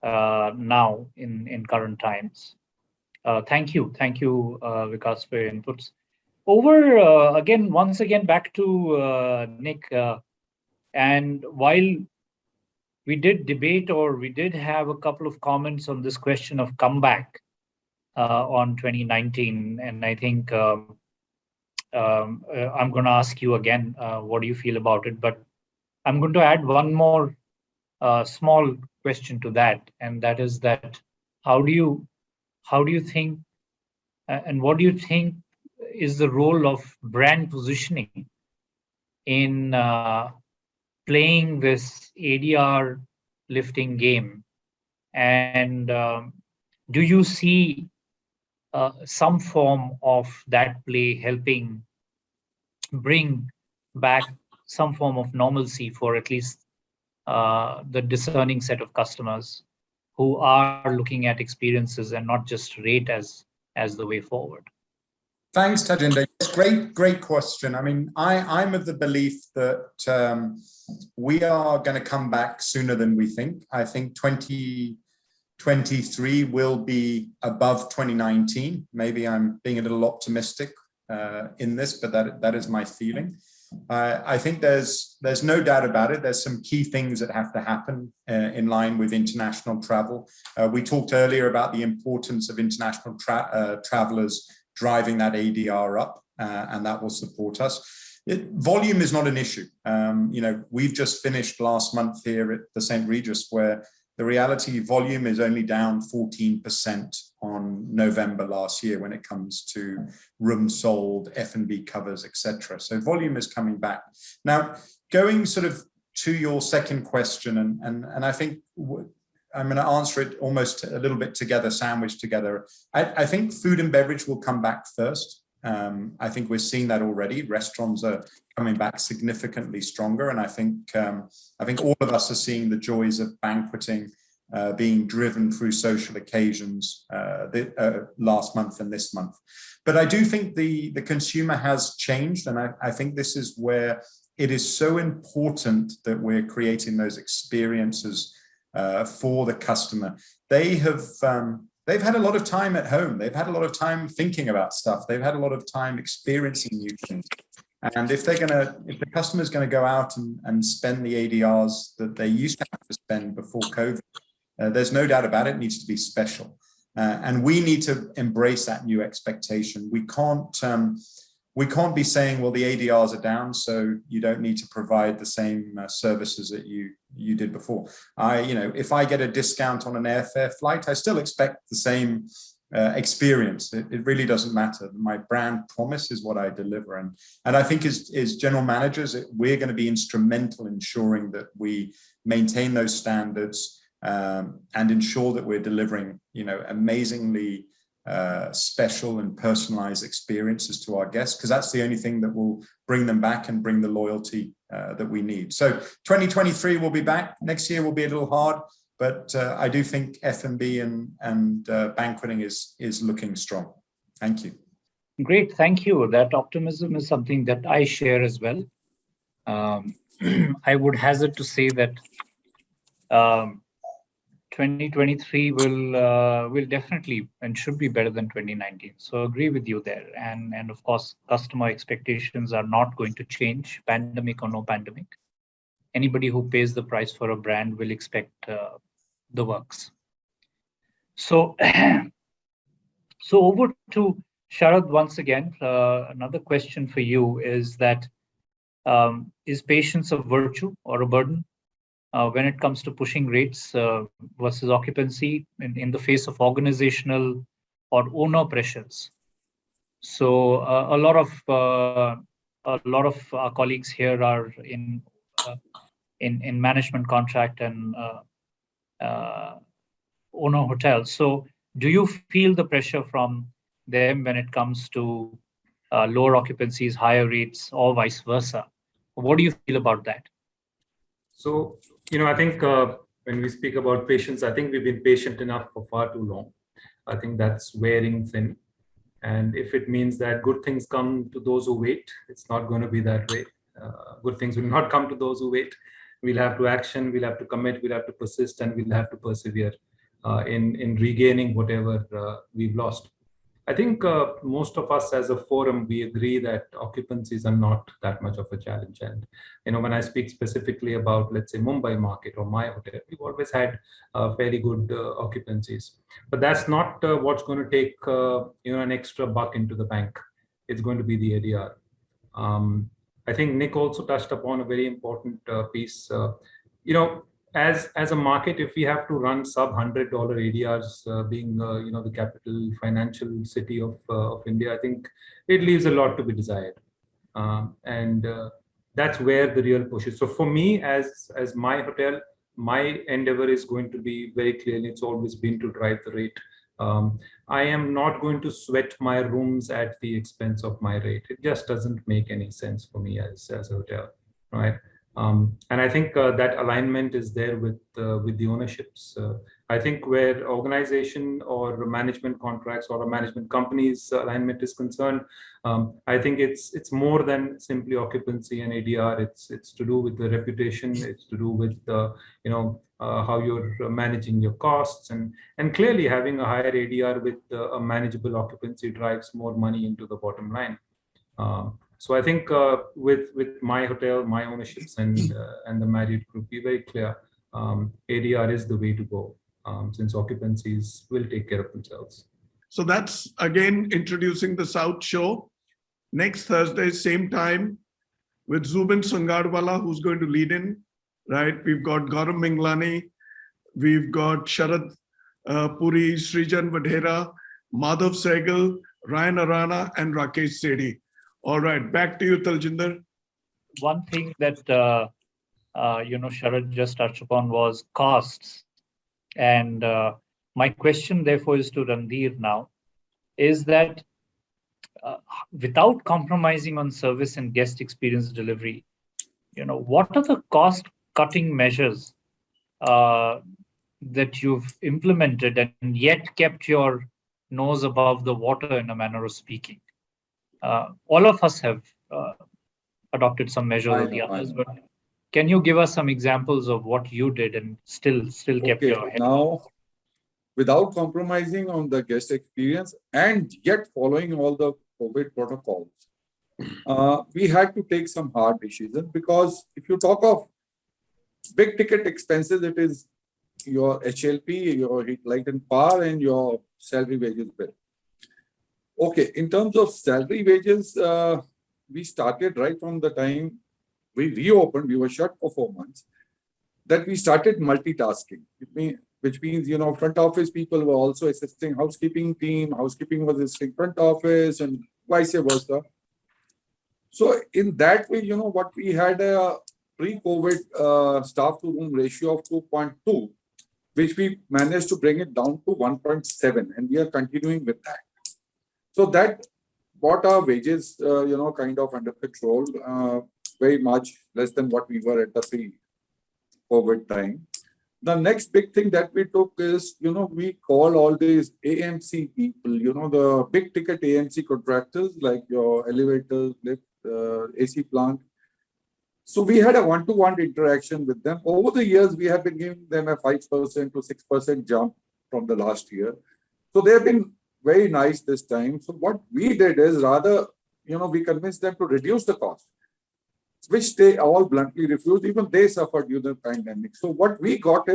now in current times. Thank you, Vikas, for your inputs. Once again, back to Nick. And while we did debate, or we did have a couple of comments on this question of comeback on 2019, and I think I'm going to ask you again, what do you feel about it? But I'm going to add one more small question to that, and that is that how do you think, and what do you think is the role of brand positioning in playing this ADR lifting game? And do you see some form of that play helping bring back some form of normalcy for at least the discerning set of customers who are looking at experiences and not just rate as the way forward? Thanks, Taljinder. Yes, great question. I mean, I'm of the belief that we are going to come back sooner than we think. I think 2023 will be above 2019. Maybe I'm being a little optimistic in this, but that is my feeling. I think there's no doubt about it. There's some key things that have to happen in line with international travel. We talked earlier about the importance of international travelers driving that ADR up, and that will support us. Volume is not an issue. We've just finished last month here at the St. Regis, where the reality volume is only down 14% on November last year when it comes to rooms sold, F&B covers, etc. So volume is coming back. Now, going sort of to your second question, and I think I'm going to answer it almost a little bit together, sandwiched together. I think food and beverage will come back first. I think we're seeing that already. Restaurants are coming back significantly stronger, and I think all of us are seeing the joys of banqueting being driven through social occasions last month and this month. But I do think the consumer has changed, and I think this is where it is so important that we're creating those experiences for the customer. They've had a lot of time at home. They've had a lot of time thinking about stuff. They've had a lot of time experiencing new things. And if the customer's going to go out and spend the ADRs that they used to have to spend before COVID, there's no doubt about it, it needs to be special. And we need to embrace that new expectation. We can't be saying, well, the ADRs are down, so you don't need to provide the same services that you did before. If I get a discount on an airfare flight, I still expect the same experience. It really doesn't matter. My brand promise is what I deliver. And I think as general managers, we're going to be instrumental in ensuring that we maintain those standards and ensure that we're delivering, amazingly special and personalized experiences to our guests, because that's the only thing that will bring them back and bring the loyalty that we need. So 2023 will be back. Next year will be a little hard, but I do think F&B and banqueting is looking strong. Thank you. Great, thank you. That optimism is something that I share as well. I would hazard to say that 2023 will definitely and should be better than 2019. So agree with you there. And of course, customer expectations are not going to change, pandemic or no pandemic. Anybody who pays the price for a brand will expect the works. So, so over to Sharad once again. Another question for you is that is patience a virtue or a burden when it comes to pushing rates versus occupancy in the face of organizational or owner pressures? So a lot of our colleagues here are in management contract and owner hotels. So do you feel the pressure from them when it comes to lower occupancies, higher rates, or vice versa? What do you feel about that? So, I think when we speak about patience, I think we've been patient enough for far too long. I think that's wearing thin. And if it means that good things come to those who wait, it's not going to be that way. Good things will not come to those who wait. We'll have to action, we'll have to commit, we'll have to persist, and we'll have to persevere in regaining whatever we've lost. I think most of us as a forum, we agree that occupancies are not that much of a challenge. And, when I speak specifically about, let's say, Mumbai market or my hotel, we've always had fairly good occupancies. But that's not what's going to take, an extra buck into the bank. It's going to be the ADR. I think Nick also touched upon a very important piece. As a market, if we have to run sub $100 ADRs, being the capital financial city of India, I think it leaves a lot to be desired. And that's where the real push is. So for me, as my hotel, my endeavor is going to be very clearly, it's always been to drive the rate. I am not going to sweat my rooms at the expense of my rate. It just doesn't make any sense for me as a hotel, right? And I think that alignment is there with the ownerships. I think where organization or management contracts or a management company's alignment is concerned, I think it's more than simply occupancy and ADR. It's to do with the reputation. It's to do with how you're managing your costs, and clearly having a higher ADR with a manageable occupancy drives more money into the bottom line. So I think with my hotel, my ownerships, and the Marriott group, be very clear. ADR is the way to go, since occupancies will take care of themselves. So that's again introducing the South Show. Next Thursday, same time, with Zubin Sangarwala, who's going to lead in, right? We've got Gautam Minglani, we've got Sharad Puri, Srijan Vadhera, Madhav Sehgal, Ryan Arana, and Rakesh Sedi. All right, back to you, Taljinder. One thing that Sharad just touched upon was costs, and my question therefore is to Randhir now, is that without compromising on service and guest experience delivery, what are the cost-cutting measures that you've implemented and yet kept your nose above the water, in a manner of speaking? All of us have adopted some measures or the others, but can you give us some examples of what you did and still kept your head? Now, without compromising on the guest experience and yet following all the COVID protocols, we had to take some hard decisions, because if you talk of big ticket expenses, it is your HLP, your heat, light and power, and your salary wages bill. Okay, in terms of salary wages, we started right from the time we reopened. We were shut for 4 months. That we started multitasking, which means, front office people were also assisting housekeeping team, housekeeping was assisting front office, and vice versa. So in that way, what we had a pre-COVID staff to room ratio of 2.2, which we managed to bring it down to 1.7, and we are continuing with that. So that brought our wages, kind of under control, very much less than what we were at the pre-COVID time. The next big thing that we took is, we call all these AMC people, the big ticket AMC contractors, like your elevators, lift, AC plant. So we had a one-to-one interaction with them. Over the years, we have been giving them a 5% to 6% jump from the last year. So they have been very nice this time. So what we did is rather, we convinced them to reduce the cost, which they all bluntly refused. Even they suffered during the pandemic. So what we got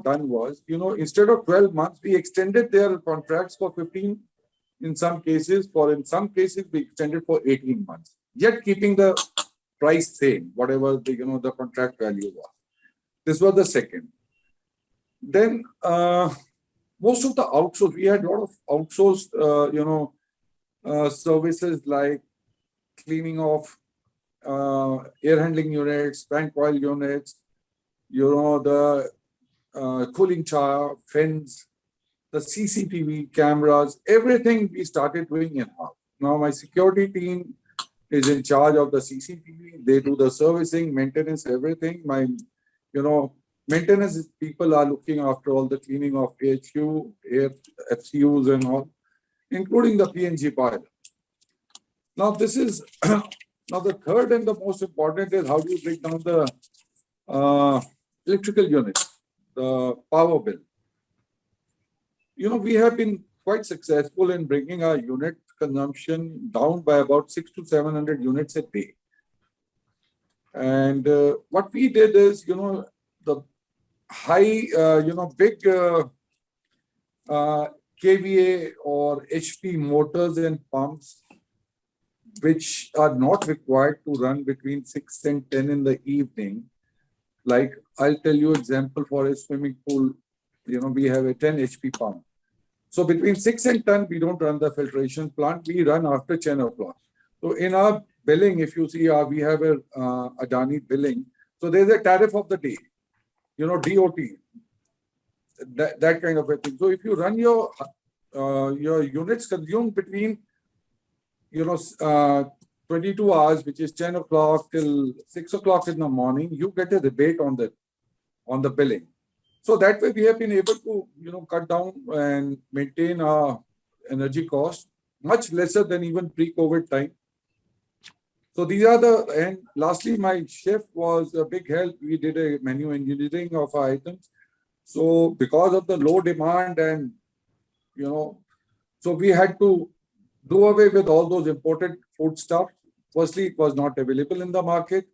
done was, instead of 12 months, we extended their contracts for 15 in some cases. In some cases, we extended for 18 months, yet keeping the price same, whatever the contract value was. This was the second. Then most of the outsourced, we had a lot of outsourced, services like cleaning of air handling units, fan coil units, the cooling tower, fans, the CCTV cameras, everything we started doing in-house. Now my security team is in charge of the CCTV. They do the servicing, maintenance, everything. My, maintenance people are looking after all the cleaning of AHU, FCUs and all, including the PNG boiler. Now this is, now the third and the most important is how do you break down the electrical unit, the power bill. We have been quite successful in bringing our unit consumption down by about 600 to 700 units a day. And what we did is, the high, big kVA or HP motors and pumps, which are not required to run between 6 and 10 in the evening. Like I'll tell you example for a swimming pool, we have a 10 HP pump. So between 6 and 10, we don't run the filtration plant. We run after 10 o'clock. So in our billing, if you see, we have a Adani billing. So there's a tariff of the day, DOT, that kind of a thing. So if you run your units consumed between 22 hours, which is 10 o'clock till 6 o'clock in the morning, you get a rebate on the billing. So that way we have been able to, cut down and maintain our energy cost much lesser than even pre-COVID time. So these are and lastly, my chef was a big help. We did a menu engineering of our items. So because of the low demand and, so we had to do away with all those imported food stuff. Firstly, it was not available in the market.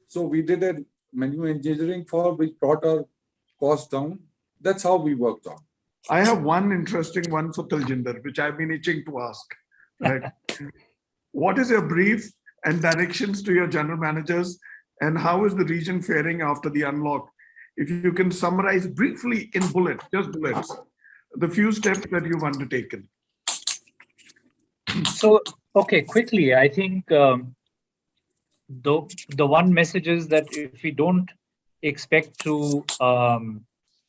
So we did a menu engineering which brought our cost down. That's how we worked on. I have one interesting one for Taljinder, which I've been itching to ask. Right? What is your brief and directions to your general managers, and how is the region faring after the unlock? If you can summarize briefly in bullets, the few steps that you've undertaken. So, okay, quickly, I think the one message is that if we don't expect to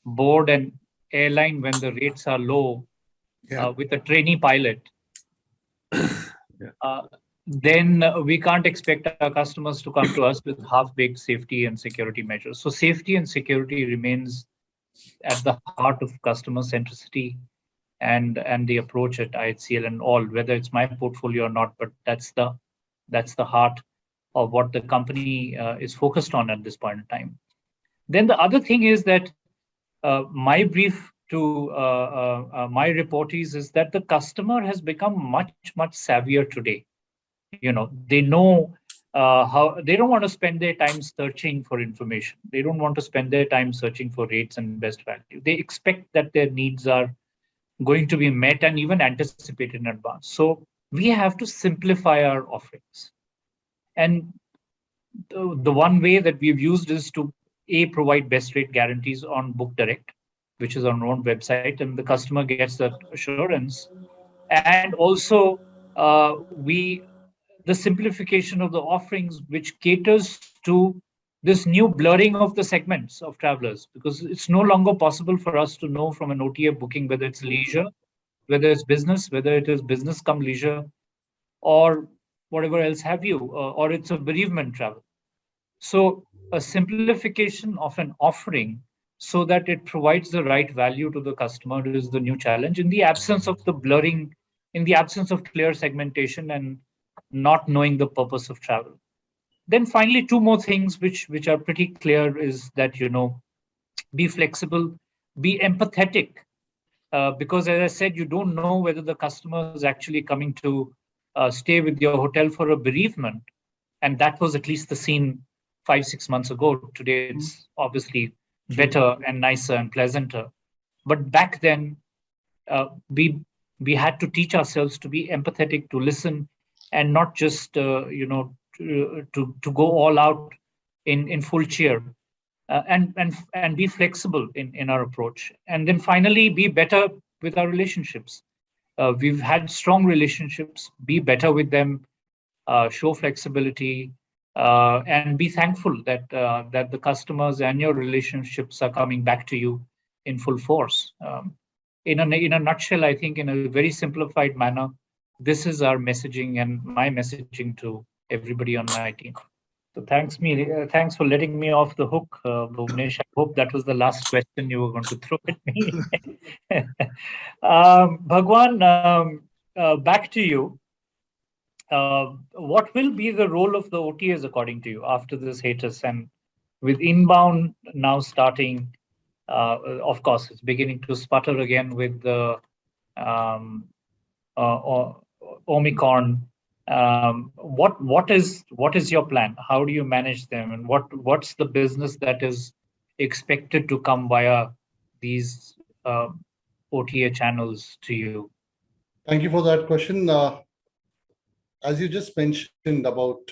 board an airline when the rates are low with a trainee pilot, then we can't expect our customers to come to us with half-baked safety and security measures. So safety and security remains at the heart of customer centricity and the approach at IHCL and all, whether it's my portfolio or not, but that's the heart of what the company is focused on at this point in time. Then the other thing is that my brief to my reportees is that the customer has become much savvier today. They know how they don't want to spend their time searching for information. They don't want to spend their time searching for rates and best value. They expect that their needs are going to be met and even anticipated in advance. So we have to simplify our offerings. And the one way that we've used is to provide best rate guarantees on Book Direct, which is our own website, and the customer gets that assurance. And also the simplification of the offerings, which caters to this new blurring of the segments of travelers, because it's no longer possible for us to know from an OTA booking whether it's leisure, whether it's business, whether it is business come leisure, or whatever else have you, or it's a bereavement travel. So a simplification of an offering so that it provides the right value to the customer is the new challenge in the absence of the blurring, in the absence of clear segmentation and not knowing the purpose of travel. Then finally, two more things which are pretty clear is that, be flexible, be empathetic, because as I said, you don't know whether the customer is actually coming to stay with your hotel for a bereavement. And that was at least the scene 5-6 months ago. Today, it's obviously better and nicer and pleasanter. But back then, we had to teach ourselves to be empathetic, to listen, and not just to go all out in full cheer, and be flexible in our approach. And then finally, be better with our relationships. We've had strong relationships. Be better with them. Show flexibility, and be thankful that the customers and your relationships are coming back to you in full force. In a nutshell, I think in a very simplified manner, this is our messaging and my messaging to everybody on my team. So thanks for letting me off the hook, Bhuvanesh. I hope that was the last question you were going to throw at me. Bhagwan, back to you. What will be the role of the OTAs according to you after this hiatus, and with inbound now starting? Of course, it's beginning to sputter again with the Omicron. What is your plan? How do you manage them, and what's the business that is expected to come via these OTA channels to you? Thank you for that question. As you just mentioned about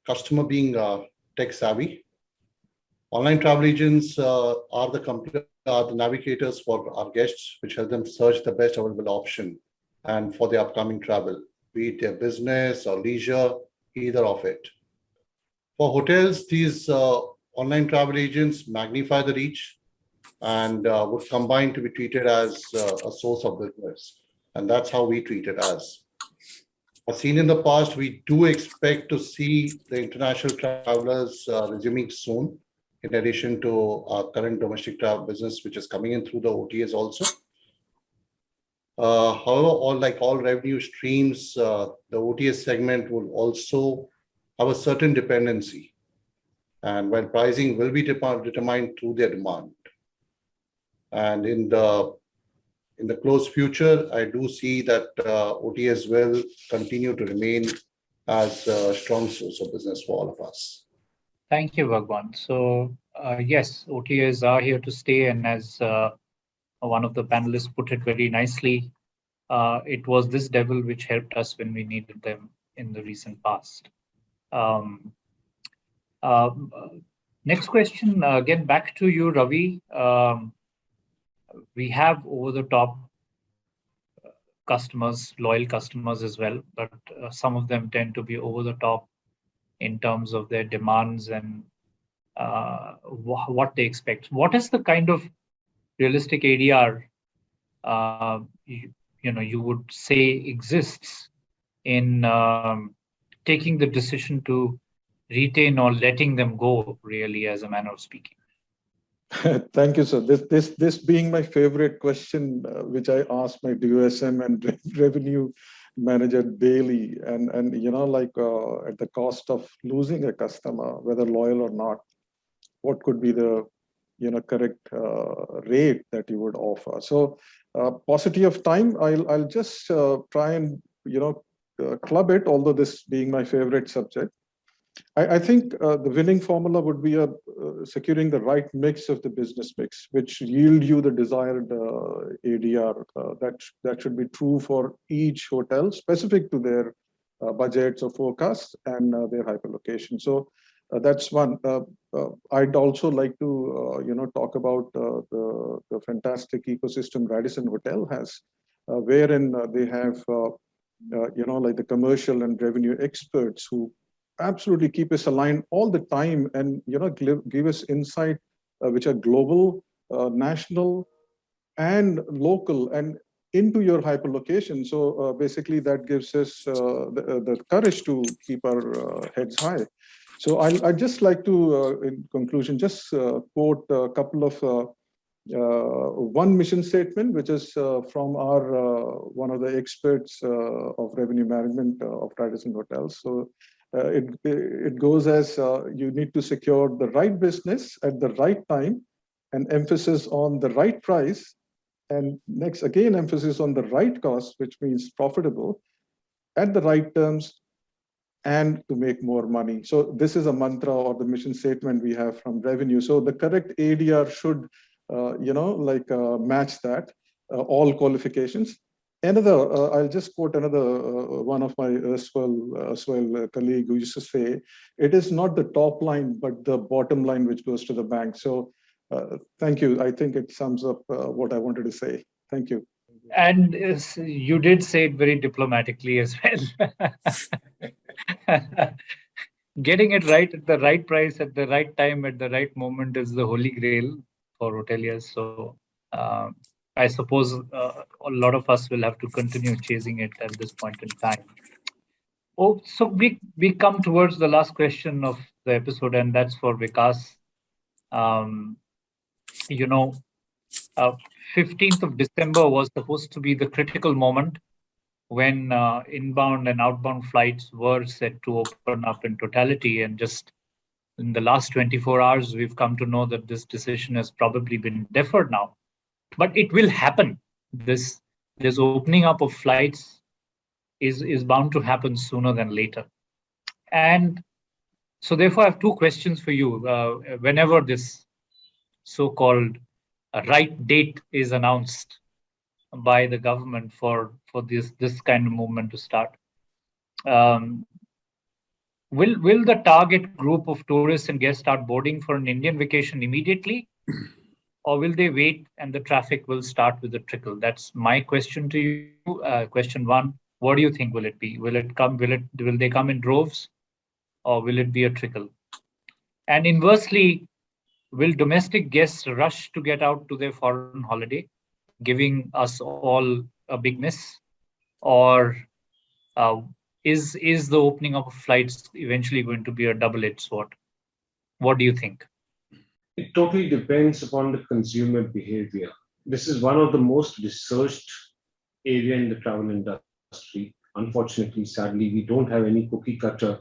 customer being tech savvy, online travel agents are the navigators for our guests, which help them search the best available option and for their upcoming travel, be it their business or leisure either of it. For hotels, these online travel agents magnify the reach and would combine to be treated as a source of business. And that's how we treat it as. As seen in the past, we do expect to see the international travelers resuming soon, in addition to our current domestic travel business, which is coming in through the OTAs also. However, like all revenue streams, the OTA segment will also have a certain dependency. And while pricing will be determined through their demand. And in the close future, I do see that OTAs will continue to remain as a strong source of business for all of us. Thank you, Bhagwan. So yes, OTAs are here to stay. And as one of the panelists put it very nicely, it was this devil which helped us when we needed them in the recent past. Next question, again, back to you, Ravi. We have over-the-top customers, loyal customers as well, but some of them tend to be over-the-top in terms of their demands and what they expect. What is the kind of realistic ADR you would say exists in taking the decision to retain or letting them go, really, as a manner of speaking? Thank you, sir. This being my favorite question, which I ask my DOSM and revenue manager daily, and at the cost of losing a customer, whether loyal or not, what could be the correct rate that you would offer? So, paucity of time, I'll just try and club it. Although this being my favorite subject, I think the winning formula would be securing the right mix of the business mix, which yield you the desired ADR. That should be true for each hotel, specific to their budgets or forecasts and their hyperlocation. So that's one. I'd also like to talk about the fantastic ecosystem Radisson Hotel has, wherein they have like the commercial and revenue experts who absolutely keep us aligned all the time and give us insight which are global, national, and local, and into your hyperlocation. So basically that gives us the courage to keep our heads high. So I'd just like to, in conclusion, just quote a couple of one mission statement, which is from our one of the experts of revenue management of Radisson Hotels. So it goes as you need to secure the right business at the right time, and emphasis on the right price, and next again emphasis on the right cost, which means profitable, at the right terms, and to make more money. So this is a mantra or the mission statement we have from revenue. So the correct ADR should match that, all qualifications. I'll just quote another one of my erstwhile colleague who used to say, it is not the top line, but the bottom line which goes to the bank. So thank you. I think it sums up what I wanted to say. Thank you. And you did say it very diplomatically as well. Getting it right at the right price, at the right time, at the right moment is the holy grail for hoteliers. So I suppose a lot of us will have to continue chasing it at this point in time. Oh, so we come towards the last question of the episode, and that's for Vikas. 15th of December was supposed to be the critical moment when inbound and outbound flights were set to open up in totality. And just in the last 24 hours, we've come to know that this decision has probably been deferred now. But it will happen. This opening up of flights is bound to happen sooner than later. And so therefore, I have two questions for you. Whenever this so-called right date is announced by the government for this kind of movement to start, will the target group of tourists and guests start boarding for an Indian vacation immediately? Or will they wait and the traffic will start with a trickle? That's my question to you. Question one, what do you think will it be? Will they come in droves? or will it be a trickle? And inversely, will domestic guests rush to get out to their foreign holiday, giving us all a big miss? Or is the opening of flights eventually going to be a double-edged sword? What do you think? It totally depends upon the consumer behavior. This is one of the most researched area in the travel industry. Unfortunately, sadly, we don't have any cookie cutter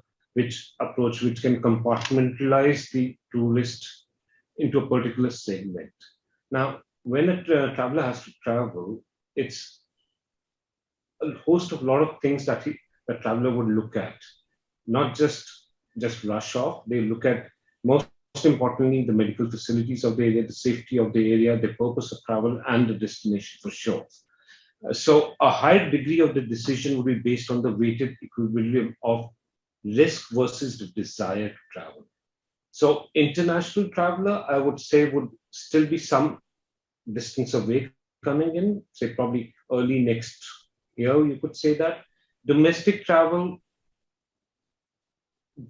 approach which can compartmentalize the tourist into a particular segment. Now, when a traveler has to travel, it's a host of lot of things that the traveler would look at, not just rush off. They look at most importantly the medical facilities of the area, the safety of the area, the purpose of travel, and the destination for sure. So a higher degree of the decision would be based on the weighted equilibrium of risk versus the desire to travel. So international traveler, I would say, would still be some distance away coming in, say probably early next year, you could say that. Domestic travel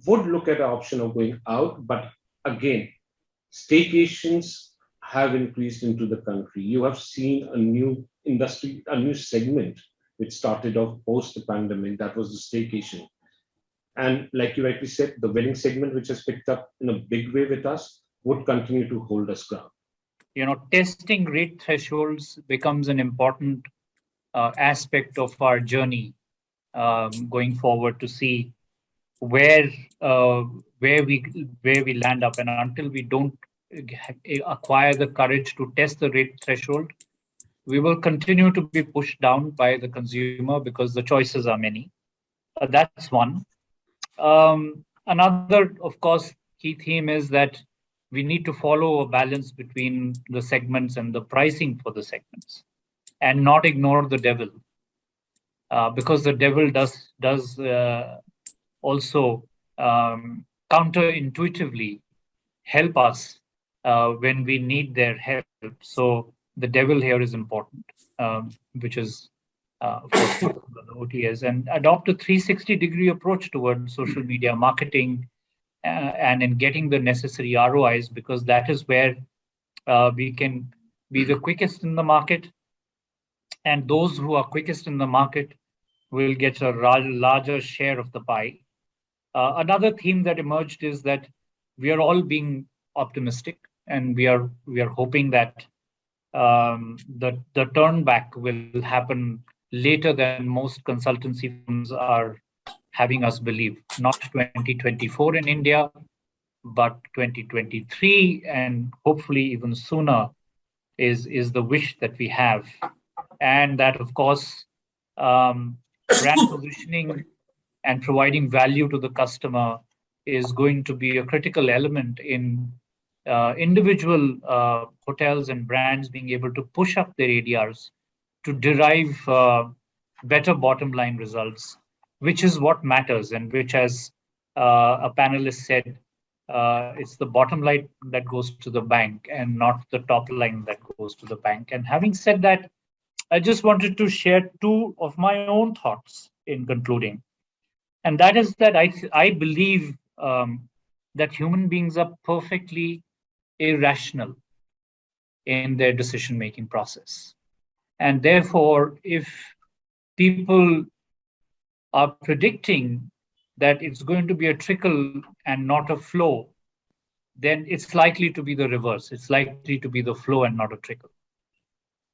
would look at the option of going out, but again, staycations have increased into the country. You have seen a new industry, a new segment which started off post the pandemic, that was the staycation. And like you rightly said, the wedding segment, which has picked up in a big way with us, would continue to hold us ground. Testing rate thresholds becomes an important aspect of our journey going forward to see where we land up. And until we don't acquire the courage to test the rate threshold, we will continue to be pushed down by the consumer because the choices are many. That's one. Another, of course, key theme is that we need to follow a balance between the segments and the pricing for the segments, and not ignore the devil, because the devil does also counterintuitively help us when we need their help. So the devil here is important, which is for the OTAs, and adopt a 360-degree approach towards social media marketing and in getting the necessary ROIs, because that is where we can be the quickest in the market, and those who are quickest in the market will get a larger share of the pie. Another theme that emerged is that we are all being optimistic, and we are hoping that the turn back will happen later than most consultancy firms are having us believe. Not 2024 in India, but 2023, and hopefully even sooner is the wish that we have. And that, of course, brand positioning and providing value to the customer is going to be a critical element in individual hotels and brands being able to push up their ADRs to derive better bottom line results, which is what matters, and which, as a panelist said, it's the bottom line that goes to the bank and not the top line that goes to the bank. And having said that, I just wanted to share two of my own thoughts in concluding. And that is that I believe that human beings are perfectly irrational in their decision-making process. And therefore, if people are predicting that it's going to be a trickle and not a flow, then it's likely to be the reverse. It's likely to be the flow and not a trickle.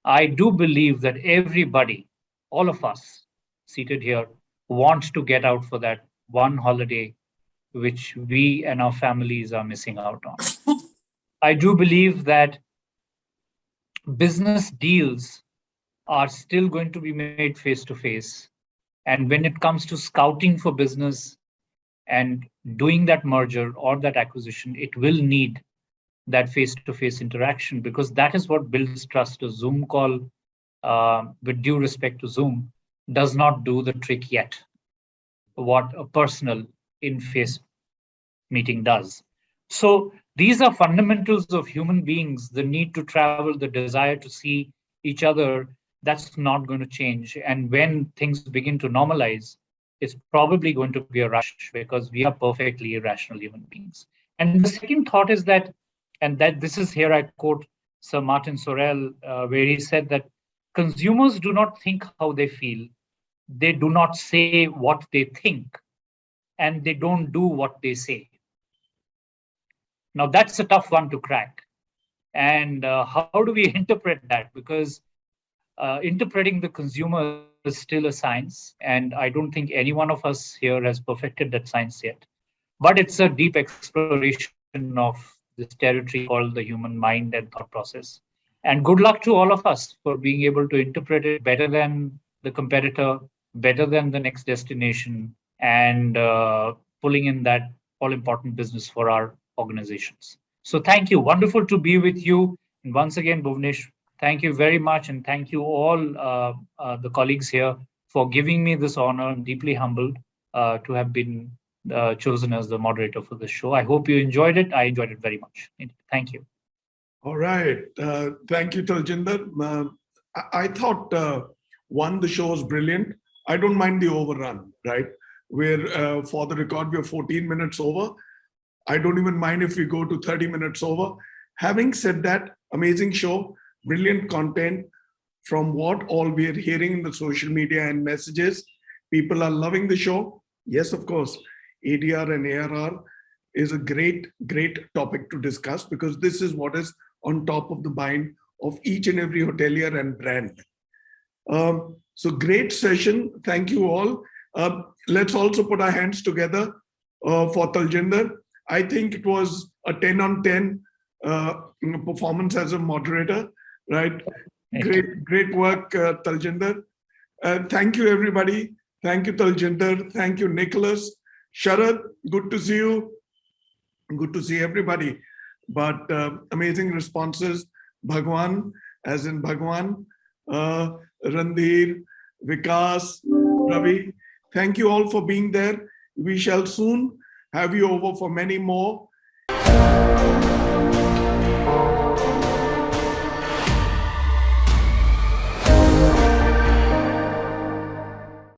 I do believe that everybody, all of us seated here, want to get out for that one holiday which we and our families are missing out on. I do believe that business deals are still going to be made face-to-face. And when it comes to scouting for business and doing that merger or that acquisition, it will need that face-to-face interaction, because that is what builds trust. A Zoom call, with due respect to Zoom, does not do the trick yet, what a personal in-face meeting does. So these are fundamentals of human beings: the need to travel, the desire to see each other. That's not going to change. And when things begin to normalize, it's probably going to be a rush because we are perfectly irrational human beings. And the second thought is that, and that this is here I quote Sir Martin Sorrell, where he said that consumers do not think how they feel, they do not say what they think, and they don't do what they say. Now that's a tough one to crack. And how do we interpret that? Because interpreting the consumer is still a science, and I don't think any one of us here has perfected that science yet. But it's a deep exploration of this territory called the human mind and thought process. And good luck to all of us for being able to interpret it better than the competitor, better than the next destination, and pulling in that all-important business for our organizations. So thank you. Wonderful to be with you. And once again, Bhuvanesh, thank you very much. And thank you all the colleagues here for giving me this honor. I'm deeply humbled to have been chosen as the moderator for this show. I hope you enjoyed it. I enjoyed it very much. Thank you. All right. Thank you, Taljinder. I thought, one, the show was brilliant. I don't mind the overrun, right? We're, for the record, we're 14 minutes over. I don't even mind if we go to 30 minutes over. Having said that, amazing show, brilliant content. From what all we're hearing in the social media and messages, people are loving the show. Yes, of course, ADR and ARR is a great topic to discuss because this is what is on top of the mind of each and every hotelier and brand. So great session. Thank you all. Let's also put our hands together for Taljinder. I think it was a 10 on 10 performance as a moderator, right? Great work, Taljinder. Thank you, everybody. Thank you, Taljinder. Thank you, Nicholas. Sharad, good to see you. Good to see everybody. But amazing responses. Bhagwan, as in Bhagwan, RANDHIR, Vikas, Ravi. Thank you all for being there. We shall soon have you over for many more